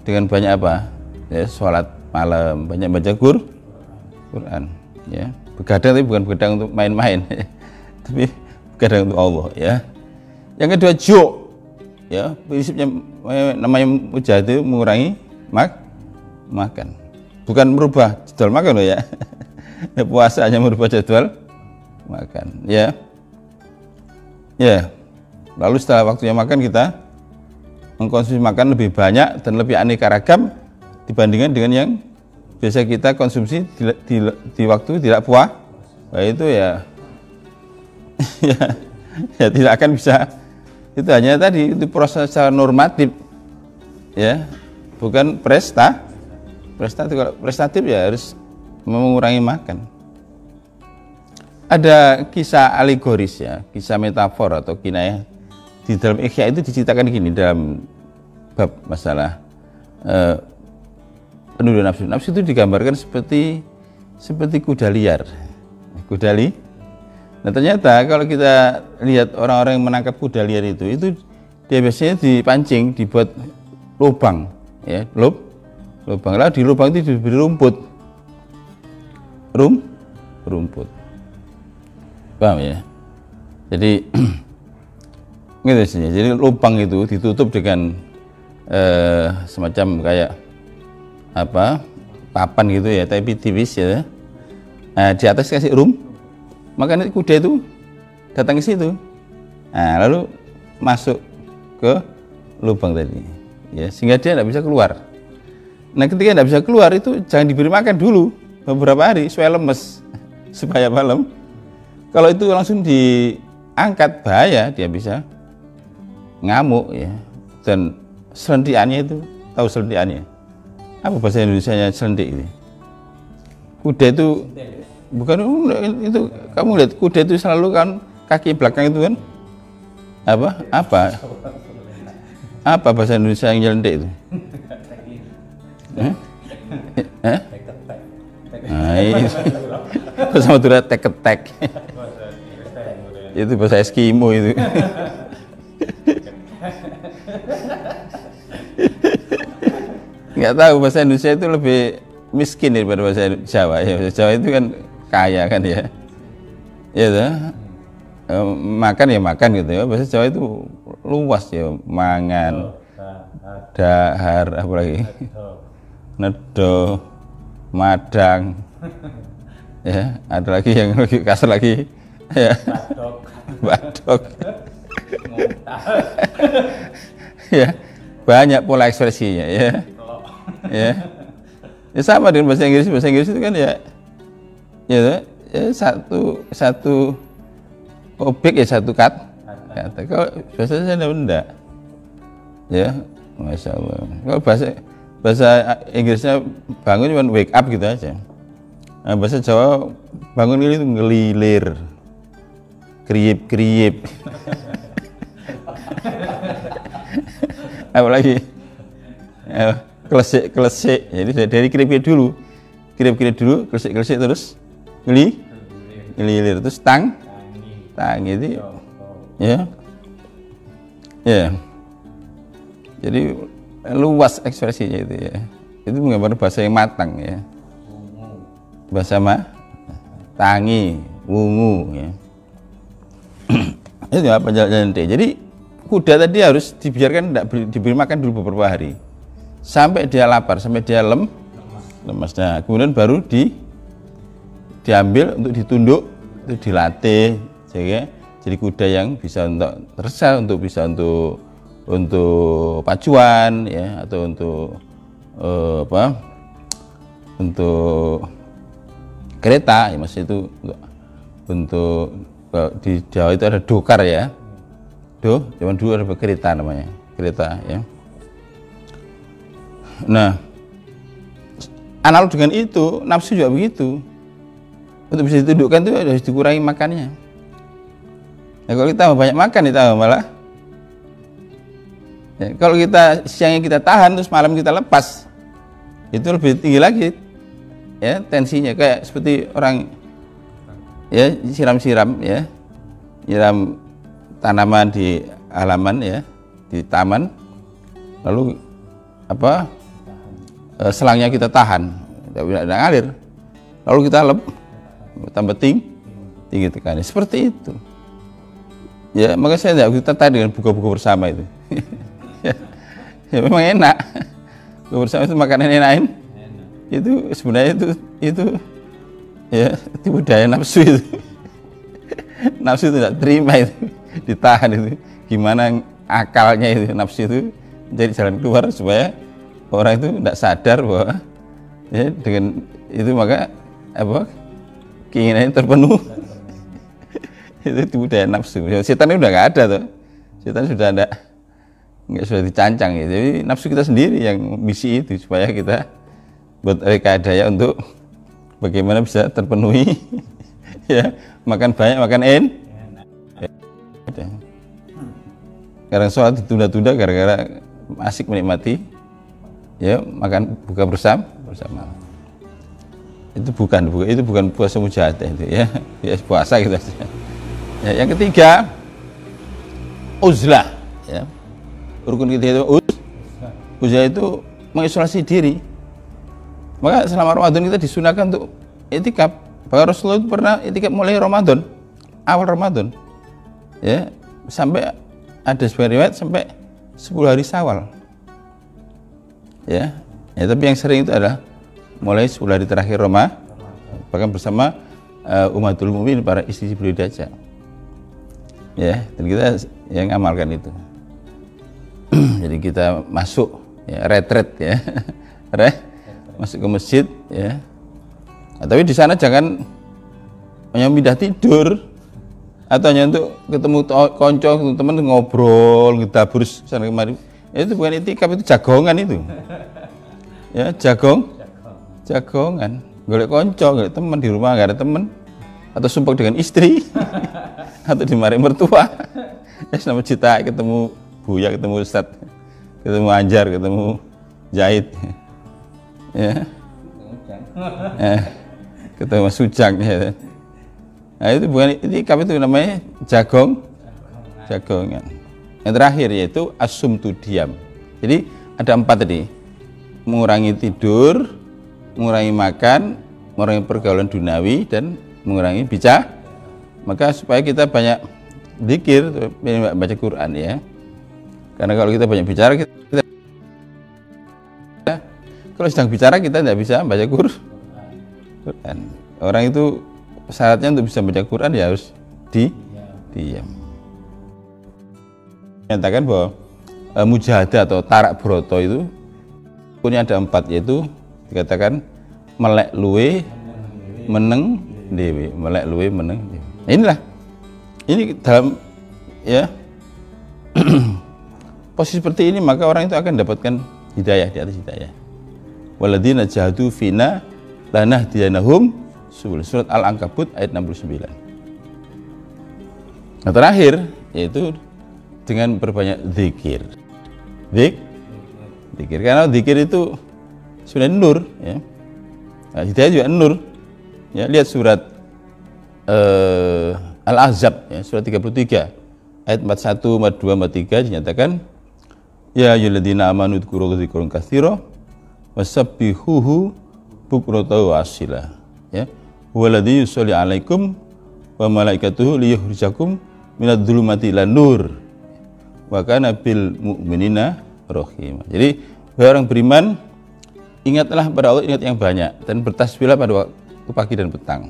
dengan banyak apa? Ya, sholat malam, banyak baca Quran, ya. Begadang tapi bukan begadang untuk main-main, tapi begadang untuk Allah, ya. Yang kedua, ya, prinsipnya namanya mujahadah mengurangi makan, bukan merubah jadwal makan loh, ya. Puasa hanya merubah jadwal makan, ya. Ya. Lalu setelah waktunya makan, kita mengkonsumsi makan lebih banyak dan lebih aneka ragam dibandingkan dengan yang biasa kita konsumsi di waktu tidak puasa. Nah, itu ya, ya tidak akan bisa. Itu hanya tadi itu proses secara normatif, ya, bukan prestatif. Kalau prestatif ya harus mengurangi makan. Ada kisah alegoris, ya, kisah metafor atau kinayah di dalam Ihya itu diceritakan gini dalam bab masalah penurunan nafsu. Nafsu itu digambarkan seperti kuda liar. Nah ternyata kalau kita lihat orang-orang yang menangkap kuda liar itu dia biasanya dipancing, dibuat lubang, ya, lubang. Lalu di lubang itu diberi rumput, rumput. Paham ya? Jadi gitu sih. Jadi lubang itu ditutup dengan semacam kayak apa? Papan gitu ya, tapi tipis ya. Nah, di atas kasih maka nanti kuda itu datang ke situ. Nah, lalu masuk ke lubang tadi, ya, sehingga dia tidak bisa keluar. Nah, ketika tidak bisa keluar itu jangan diberi makan dulu beberapa hari supaya lemes, supaya malam. Kalau itu langsung diangkat bahaya, dia bisa ngamuk ya. Dan selentikannya itu, tahu selentikannya? Apa bahasa Indonesianya selentik ini? Kuda itu bukan itu, kamu lihat kuda itu selalu kan kaki belakang itu kan apa bahasa Indonesia yang nyelentik itu? Bahasa Madura tek-tek. Itu bahasa Eskimo itu. Nggak tahu, bahasa Indonesia itu lebih miskin daripada bahasa Jawa. Ya, bahasa Jawa itu kan kaya kan ya. Ya toh? Makan ya makan gitu ya. Bahasa Jawa itu luas ya, mangan, dahar, apa lagi? Nedo, madang. Ya, ada lagi yang lebih kasar lagi. Ya. Badok. Ya, banyak pola ekspresinya ya. Ya. Ya sama dengan bahasa Inggris. Bahasa Inggris itu kan ya satu objek ya satu kata. Kalau bahasa saya enggak. Ya, Masya Allah. Kalau bahasa Inggrisnya bangun cuma wake up gitu aja. Nah, bahasa Jawa bangun itu ngelilir, kriip. Apalagi kelesik. Jadi dari kriip dulu, kelesik terus ngelilir, terus tang itu ya. Jadi luas ekspresinya itu ya. Itu menggambar bahasa yang matang ya. Bahasa tangi, wungu ya. Itu apa jalan. Jadi kuda tadi harus dibiarkan tidak diberi makan dulu beberapa hari sampai dia lapar, sampai dia lemas. Nah, kemudian baru diambil untuk ditunduk, itu dilatih jadi kuda yang bisa untuk tersa, untuk pacuan ya, atau untuk kereta ya, maksudnya itu untuk di Jawa itu ada dokar ya. Zaman dulu ada kereta namanya, kereta ya. Nah, analog dengan itu, nafsu juga begitu. Untuk bisa ditundukkan itu harus dikurangi makannya. Nah, kalau kita banyak makan kita malah ya, kalau kita siangnya kita tahan terus malam kita lepas, itu lebih tinggi lagi ya tensinya, kayak seperti orang ya siram ya, nyiram tanaman di halaman ya, di taman, lalu selangnya kita tahan, tidak ngalir, lalu kita tambah tinggi tekannya, seperti itu. Ya, maka saya tidak kita tadi dengan buka-buka bersama itu. Ya, memang enak. Buka bersama itu makanan enakin. Itu sebenarnya itu ya tipu daya nafsu itu. Nafsu itu tidak terima itu, ditahan itu. Gimana akalnya itu, nafsu itu jadi jalan keluar supaya orang itu tidak sadar bahwa ya, dengan itu maka keinginannya terpenuh. Itu tipu daya nafsu. Setan itu udah nggak ada tuh. Setan sudah sudah dicancang ya. Jadi nafsu kita sendiri yang misi itu supaya kita buat rekayasa untuk bagaimana bisa terpenuhi ya, makan banyak, makan Sekarang sholat ditunda-tunda gara-gara asik menikmati ya makan buka bersama. Itu bukan puasa mujahadah itu ya. Ya puasa gitu aja. Ya, yang ketiga uzlah, ya. Rukun ketiga itu uzlah itu mengisolasi diri. Maka selama Ramadan kita disunahkan untuk itikaf. Bahkan Rasulullah itu pernah itikaf mulai Ramadan, awal Ramadan, ya, sampai ada sebuah riwayat sampai 10 hari Syawal. Ya, tapi yang sering itu adalah mulai 10 hari terakhir Ramadan, bahkan bersama umatul mukmin, para istri beliau saja. Ya, dan kita yang amalkan itu. Jadi kita masuk, ya, retret, ya, masuk ke masjid, ya. Nah, tapi di sana jangan hanya pindah tidur atau hanya untuk ketemu konco, teman ngobrol, ngedabur sana kemari. Itu bukan itikaf, itu jagongan itu. Ya, jagongan. Golek konco, golek teman di rumah nggak ada teman, atau sumpah dengan istri, atau dimarahin mertua. Ya, selama cita ketemu Buya, ketemu Ustad, ketemu Anjar, ketemu Jahit. Ya. Ketemu Mas Sujang, ya. Nah, itu bukan itikaf, itu namanya jagongan. Yang terakhir yaitu asumtu diam. Jadi ada 4 tadi: mengurangi tidur, mengurangi makan, mengurangi pergaulan duniawi, dan mengurangi bicara. Maka supaya kita banyak zikir, baca Quran, ya. Karena kalau kita banyak bicara, kita kalau sedang bicara kita tidak bisa baca Quran. Orang itu syaratnya untuk bisa baca Quran ya harus diam. Menyatakan bahwa mujahadah atau tarak broto itu punya ada 4, yaitu dikatakan melek luwe, meneng dewe, melek luwe, meneng dewe. Inilah, ini dalam, ya, posisi seperti ini maka orang itu akan mendapatkan hidayah di atas hidayah. Waladina jahadu fina lanahdiyanahum subul. Surat Al-Ankabut ayat 69. Nah, terakhir yaitu dengan berbanyak zikir. Zikir, karena zikir itu sudah nur, ya. Nah, hidayah juga nur. Ya, lihat surat Al-Ahzab, ya, surat 33 ayat 41, 42, 43 dinyatakan, ya ayyuhalladzina amanu dzkuru dzikran katsira wasabbihuhu bukratan wa asila. Ya, huwaladzi yusolli alaikum wa malaikatuhu liyukhrijakum minadh-dhulumati ilan nur wa kana bil mu'minina rahim. Jadi, wahai orang beriman, ingatlah pada Allah, ingat yang banyak, dan bertasbihlah pada waktu pagi dan petang.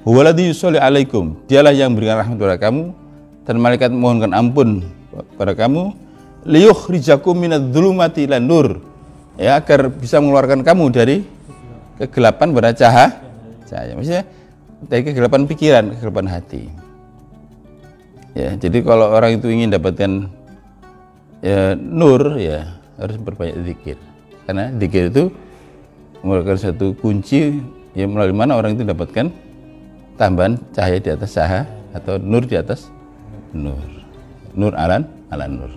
Huwaladzi yusolli alaikum, dialah yang memberikan rahmat kepada kamu dan malaikat mohonkan ampun pada kamu, liyukhrijakum minadh-dhulumati ilan nur, ya, agar bisa mengeluarkan kamu dari kegelapan pada cahaya. Maksudnya dari kegelapan pikiran, kegelapan hati. Ya, jadi kalau orang itu ingin dapatkan, ya, nur, ya, harus berbanyak zikir. Karena zikir itu merupakan satu kunci, ya, melalui mana orang itu dapatkan tambahan cahaya di atas cahaya atau nur di atas nur. Nur alan nur.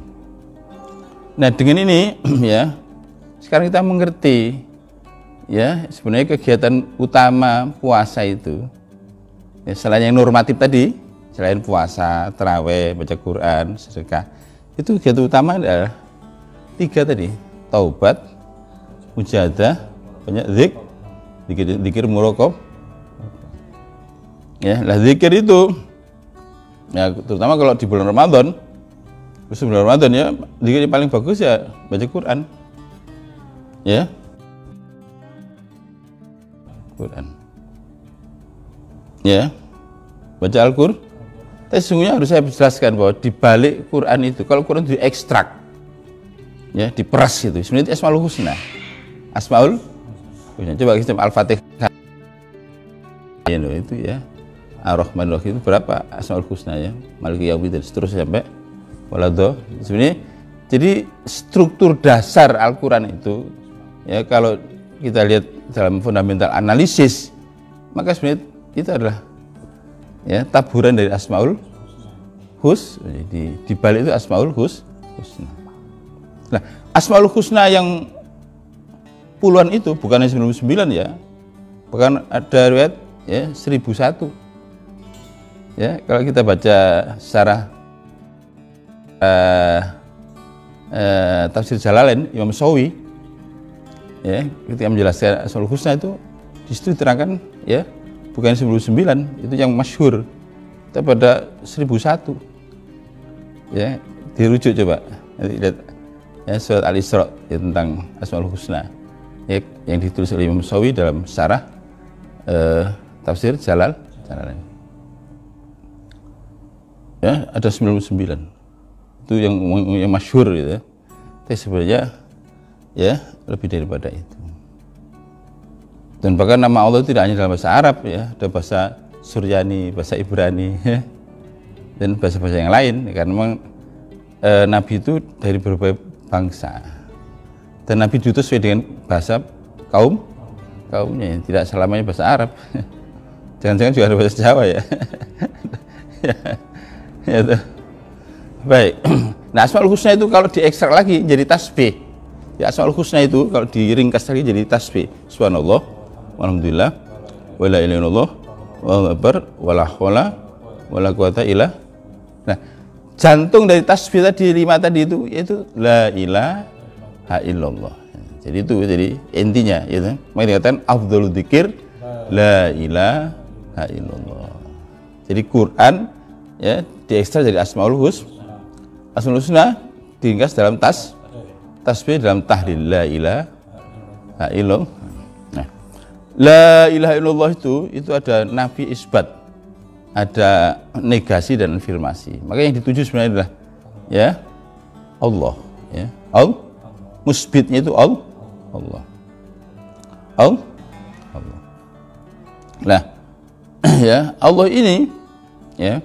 Nah, dengan ini, ya, sekarang kita mengerti, ya, sebenarnya kegiatan utama puasa itu, ya, selain yang normatif tadi, selain puasa, tarawih, baca Quran, sedekah, itu kegiatan utama adalah 3 tadi: taubat, mujahadah, banyak zikir muraqab. Ya, lah zikir itu, ya, terutama kalau di bulan Ramadan, ya, zikir yang paling bagus ya baca Quran. Ya, Quran, ya, baca Al-Quran. Tapi sesungguhnya harus saya jelaskan bahwa di balik Quran itu, kalau Quran diekstrak, ya, diperas itu, sebenarnya itu Asmaul Husna. Asmaul Husna. Coba kita Al-Fatihah, itu, ya, Ar-Rahman Ar-Rahim itu berapa Asmaul Husna, ya, Maliki Yaumiddin, seterusnya sampai Waladho. Sebenarnya, jadi struktur dasar Al-Quran itu, ya, kalau kita lihat dalam fundamental analisis, maka sebenarnya itu adalah, ya, taburan dari Asmaul Husna. Di balik itu Asmaul Husna. Nah, Asmaul Husna yang puluhan itu bukan 99, ya, bahkan ada riwayat, ya, 1001. Ya, kalau kita baca secara tafsir Jalalain Imam Sawi, ya, ketika menjelaskan Asmaul Husna itu di situ diterangkan, ya, bukan 99 itu yang masyhur, tapi pada 1001. Ya, dirujuk coba nanti lihat, ya, surat Al-Isra, ya, tentang Asmaul Husna, ya, yang ditulis oleh Imam Sawi dalam syarah tafsir Jalalain. Ya, ada 99 itu yang masyhur gitu. Tapi sebenarnya, ya, lebih daripada itu. Dan bahkan nama Allah tidak hanya dalam bahasa Arab, ya, ada bahasa Suryani, bahasa Ibrani, ya, dan bahasa-bahasa yang lain, ya, karena memang Nabi itu dari berbagai bangsa, dan Nabi diutus sesuai dengan bahasa kaumnya, tidak selamanya bahasa Arab. Jangan-jangan juga ada bahasa Jawa, ya. Ya, tuh. Baik. Nah, Asmaul Husna itu kalau diekstrak lagi jadi tasbih. Ya, Asmaul Husna itu kalau diringkas lagi jadi tasbih. Subhanallah, walhamdulillah, wala ilaha illallah, wallahu akbar, wala haula wala quwata illa. Nah, jantung dari tasbih tadi 5 tadi itu yaitu la ilaha illallah. Jadi itu jadi intinya, gitu. Makanya dikatakan afdhalul dzikir la ilaha illallah. Jadi Quran, ya, diekstrak dari Asmaul Husna diringkas dalam tasbih dalam tahlil la ilaha illallah. Nah, la ilaha illallah itu ada nafi isbat, ada negasi dan afirmasi. Maka yang dituju sebenarnya adalah, ya, Allah, ya. Musbitnya itu Allah. Nah, ya, Allah ini, ya,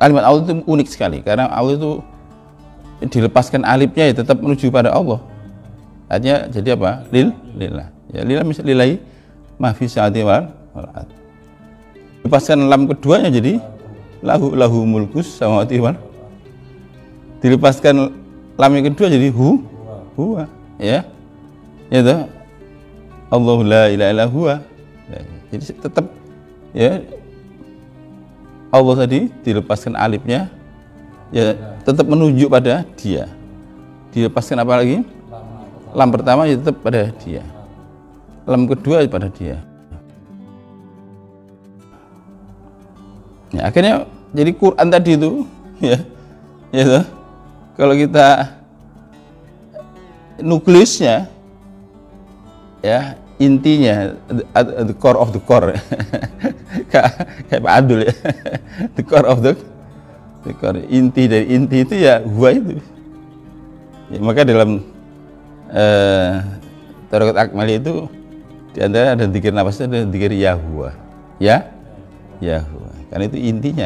kalimat Allah itu unik sekali karena Allah itu dilepaskan alifnya, ya, tetap menuju pada Allah. Artinya jadi apa? Lillah. Ya, lillahi ma fi samawati wal ardh. Dilepaskan lam keduanya jadi lahu mulkus samawati wal. Dilepaskan lam yang kedua jadi huwa, ya. Itu Allahu la ilaha illa huwa. Ya, jadi tetap, ya, Allah tadi dilepaskan alifnya, ya, tetap menunjuk pada Dia. Dilepaskan apa lagi? Lam pertama ya tetap pada Dia. Lam kedua pada Dia. Ya, akhirnya jadi Quran tadi itu, ya, ya, kalau kita nuklisnya, ya, intinya the core of the core. Kayak Pak Abdul, ya. The core of the core, inti dari inti itu, ya, huwa itu. Ya, maka dalam Thariqat Akmali itu di antara ada dzikir nafas, ada dzikir Yahuwa. Ya, Yahuwa. Karena itu intinya,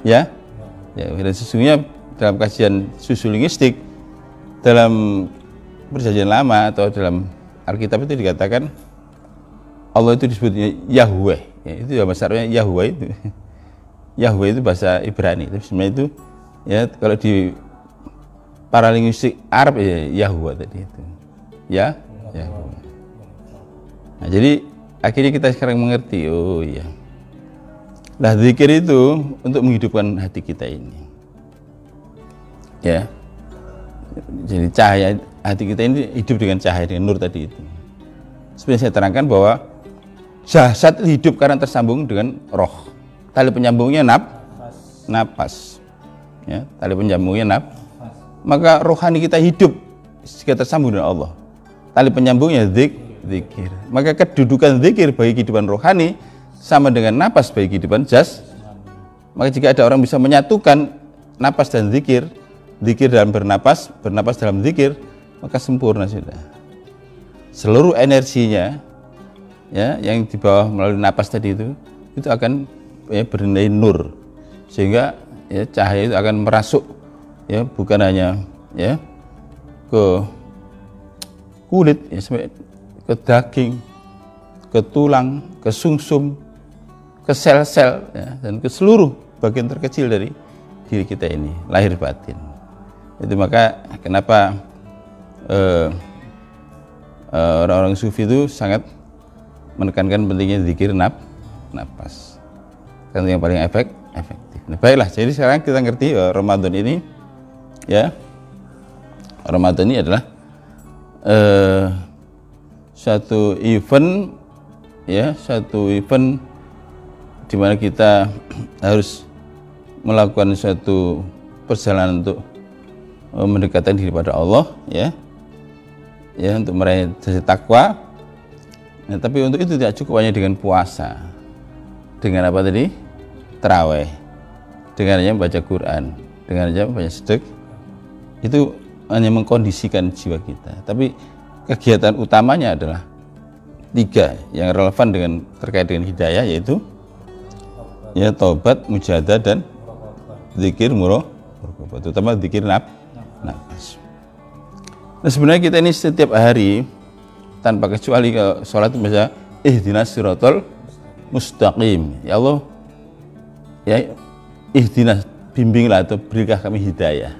ya. Ya, dan sesungguhnya dalam kajian sosiolinguistik dalam Perjanjian Lama atau dalam Alkitab itu dikatakan Allah itu disebutnya Yahweh, ya, itu ya bahasa Arabnya Yahweh itu. Yahweh itu bahasa Ibrani, tapi sebenarnya itu, ya, kalau di paralinguistik Arab, ya, Yahweh tadi itu. Ya, Yahweh. Nah, jadi akhirnya kita sekarang mengerti, oh iya. Lah, zikir itu untuk menghidupkan hati kita ini. Ya. Jadi cahaya hati kita ini hidup dengan cahaya, dengan nur tadi itu. Sebenarnya saya terangkan bahwa jasad hidup karena tersambung dengan roh. Tali penyambungnya napas. Ya, tali penyambungnya maka rohani kita hidup jika tersambung dengan Allah. Tali penyambungnya zikir. Maka kedudukan zikir bagi kehidupan rohani sama dengan napas bagi kehidupan Maka jika ada orang bisa menyatukan napas dan zikir dalam bernapas dalam zikir, maka sempurna sudah. Seluruh energinya, ya, yang dibawa melalui napas tadi itu akan, ya, bernilai nur, sehingga, ya, cahaya itu akan merasuk, ya, bukan hanya, ya, ke kulit, ya, sampai ke daging, ke tulang, ke sumsum, ke sel-sel, ya, dan ke seluruh bagian terkecil dari diri kita ini, lahir batin. Itu maka kenapa orang-orang sufi itu sangat menekankan pentingnya zikir napas. Kan yang paling efektif. Nah, baiklah, jadi sekarang kita ngerti bahwa Ramadan ini ya, Ramadan ini adalah suatu event ya, suatu event di mana kita harus melakukan suatu perjalanan untuk mendekatkan diri pada Allah ya, untuk meraih derajat takwa. Nah, tapi untuk itu tidak cukup hanya dengan puasa, dengan apa tadi, taraweh, dengan hanya membaca Quran, dengan hanya membaca sedekah, itu hanya mengkondisikan jiwa kita. Tapi kegiatan utamanya adalah 3 yang relevan dengan terkait dengan hidayah, yaitu ya taubat, mujahadah, dan zikir muraqabah, terutama zikir nafas. Nah, sebenarnya kita ini setiap hari tanpa kecuali kalau sholat itu bisa ihdinas siratal mustaqim. Ya Allah, ya ihdinas, bimbinglah atau berilah kami hidayah.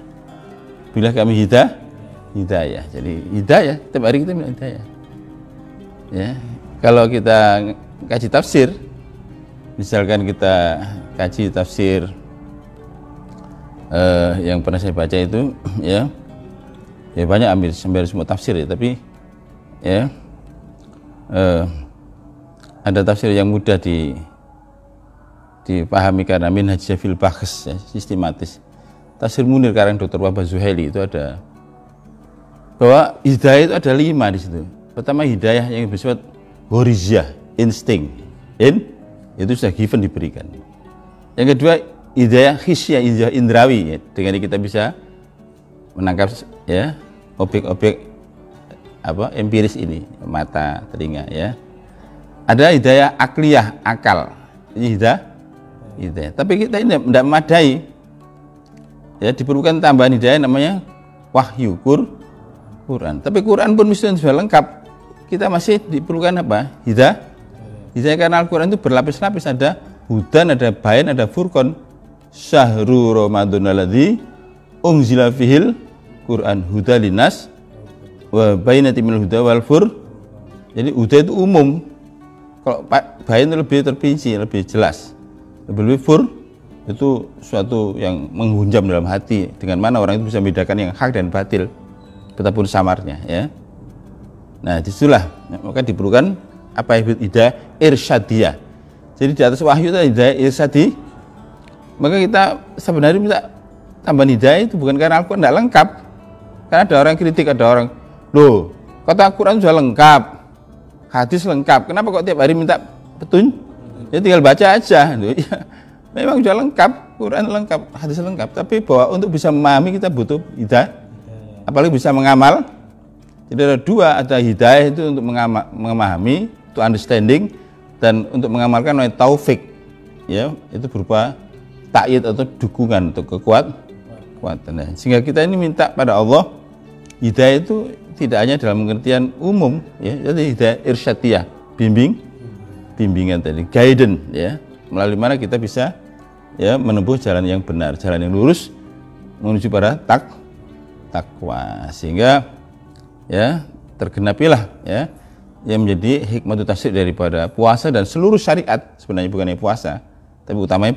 Berilah kami hidayah. Jadi hidayah, setiap hari kita minta hidayah. Ya, kalau kita kaji tafsir, misalkan kita kaji tafsir yang pernah saya baca itu ya banyak hampir semua tafsir ya, tapi ya ada tafsir yang mudah dipahami karena minhajiyah fil bahs ya, sistematis. Tafsir Munir karang Dr. Wahbah Zuhaili itu ada bahwa hidayah itu ada 5 di situ. Pertama, hidayah yang bersifat ghoriziyah, insting, itu sudah given, diberikan. Yang kedua, hidayah khisyah, hidayah indrawi ya, dengan kita bisa menangkap ya objek-objek empiris ini, mata, telinga ya. Ada hidayah akliyah, akal. Ini hidayah. Tapi kita ini tidak memadai. Ya, diperlukan tambahan hidayah namanya wahyu Quran. Tapi Quran pun mesti sudah lengkap. Kita masih diperlukan apa? Hidayah karena Al-Quran itu berlapis-lapis, ada hudan, ada bayan, ada furqan. Syahrul Ramadan alladzi unzila fihil Quran huda linnas wa bayyinatin minal huda wal fur. Jadi huda itu umum. Kalau bayan itu lebih terperinci, lebih jelas. Lebih fur itu suatu yang menghunjam dalam hati, dengan mana orang itu bisa membedakan yang hak dan batil betapun samarnya ya. Nah, disitulah maka diperlukan apa hidayah irsyadiyah. Jadi di atas wahyu itu hidayah irsyadi. Maka kita sebenarnya minta tambahan hidayah itu bukan karena Al-Quran tidak lengkap. Karena ada orang kritik, ada orang, loh, kata Al-Quran sudah lengkap, hadis lengkap, kenapa kok tiap hari minta petunjuk? Ya tinggal baca aja. Ya, memang sudah lengkap, Quran lengkap, hadis lengkap. Tapi bahwa untuk bisa memahami kita butuh hidayah, apalagi bisa mengamal. Jadi ada 2, ada hidayah itu untuk memahami, itu understanding, dan untuk mengamalkan oleh taufik, ya itu berupa ta'yid atau dukungan untuk kekuatan. Sehingga kita ini minta pada Allah hidayah itu tidak hanya dalam pengertian umum, ya, jadi hidayah irsyadiyah, bimbingan tadi, guidance, ya, melalui mana kita bisa ya menempuh jalan yang benar, jalan yang lurus menuju pada takwa, sehingga ya tergenapilah ya yang menjadi hikmah tafsir daripada puasa dan seluruh syariat. Sebenarnya bukan hanya puasa, tapi utamanya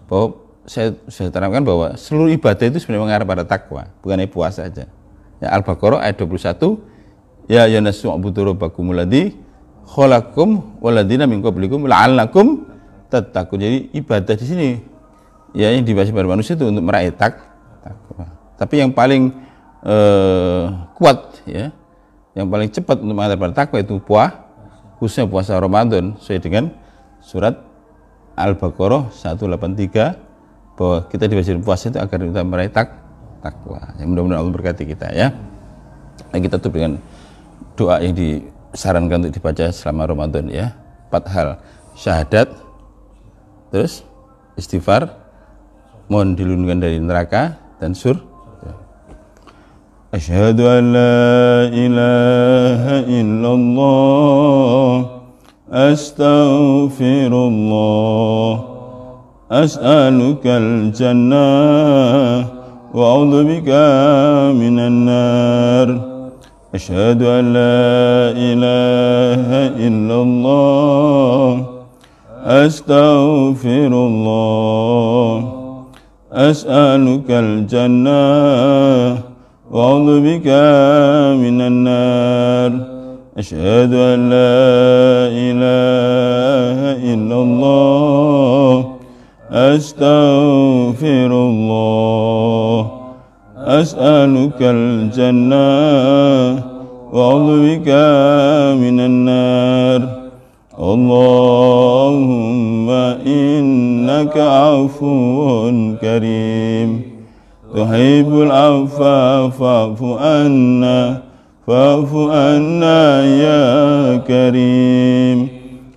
bahwa saya terangkan bahwa seluruh ibadah itu sebenarnya mengarah pada takwa, bukan hanya puasa saja. Ya, Al-Baqarah ayat 21, ya ayyuhannasu u'budu rabbakumul ladzi khalaqakum walladzina min qablikum la'allakum tattaqun. Jadi ibadah di sini ya yang dibahas pada manusia itu untuk meraih takwa. Tapi yang paling kuat ya, yang paling cepat untuk mengantar pada takwa itu khususnya puasa Ramadan, sesuai dengan surat Al-Baqarah 183 bahwa kita diwajibkan puasa itu agar kita meraih takwa. Yang mudah-mudahan Allah berkati kita ya. Dan kita tutup dengan doa yang disarankan untuk dibaca selama Ramadan ya. 4 hal, syahadat, terus istighfar, mohon dilindungi dari neraka, dan Asyhadu an la ilaha illallah, astaghfirullah, as'alukal jannah wa a'udzubika minan nar. Asyhadu an la ilaha illallah, أستغفر الله أسألك الجنة وأعوذ بك من النار أشهد أن لا إله إلا الله أستغفر الله أسألك الجنة وأعوذ بك من النار اللهم إنك عفو كريم تحب العفو فاعف عنا يا كريم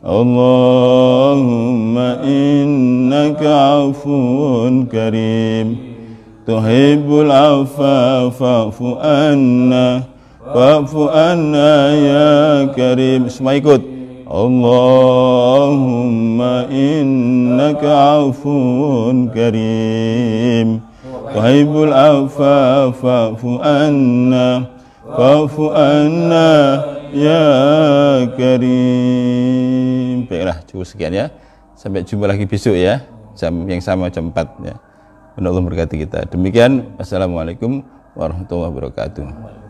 اللهم إنك عفو كريم تحب العفو فاعف عنا يا كريم. Semua ikut. اللهم إنك عفو كريم تحب العفو فاعف عنا ya karim. Baiklah, cukup sekian ya. Sampai jumpa lagi besok ya, jam yang sama, jam 4 ya. Allah memberkati kita. Demikian, wassalamualaikum warahmatullahi wabarakatuh.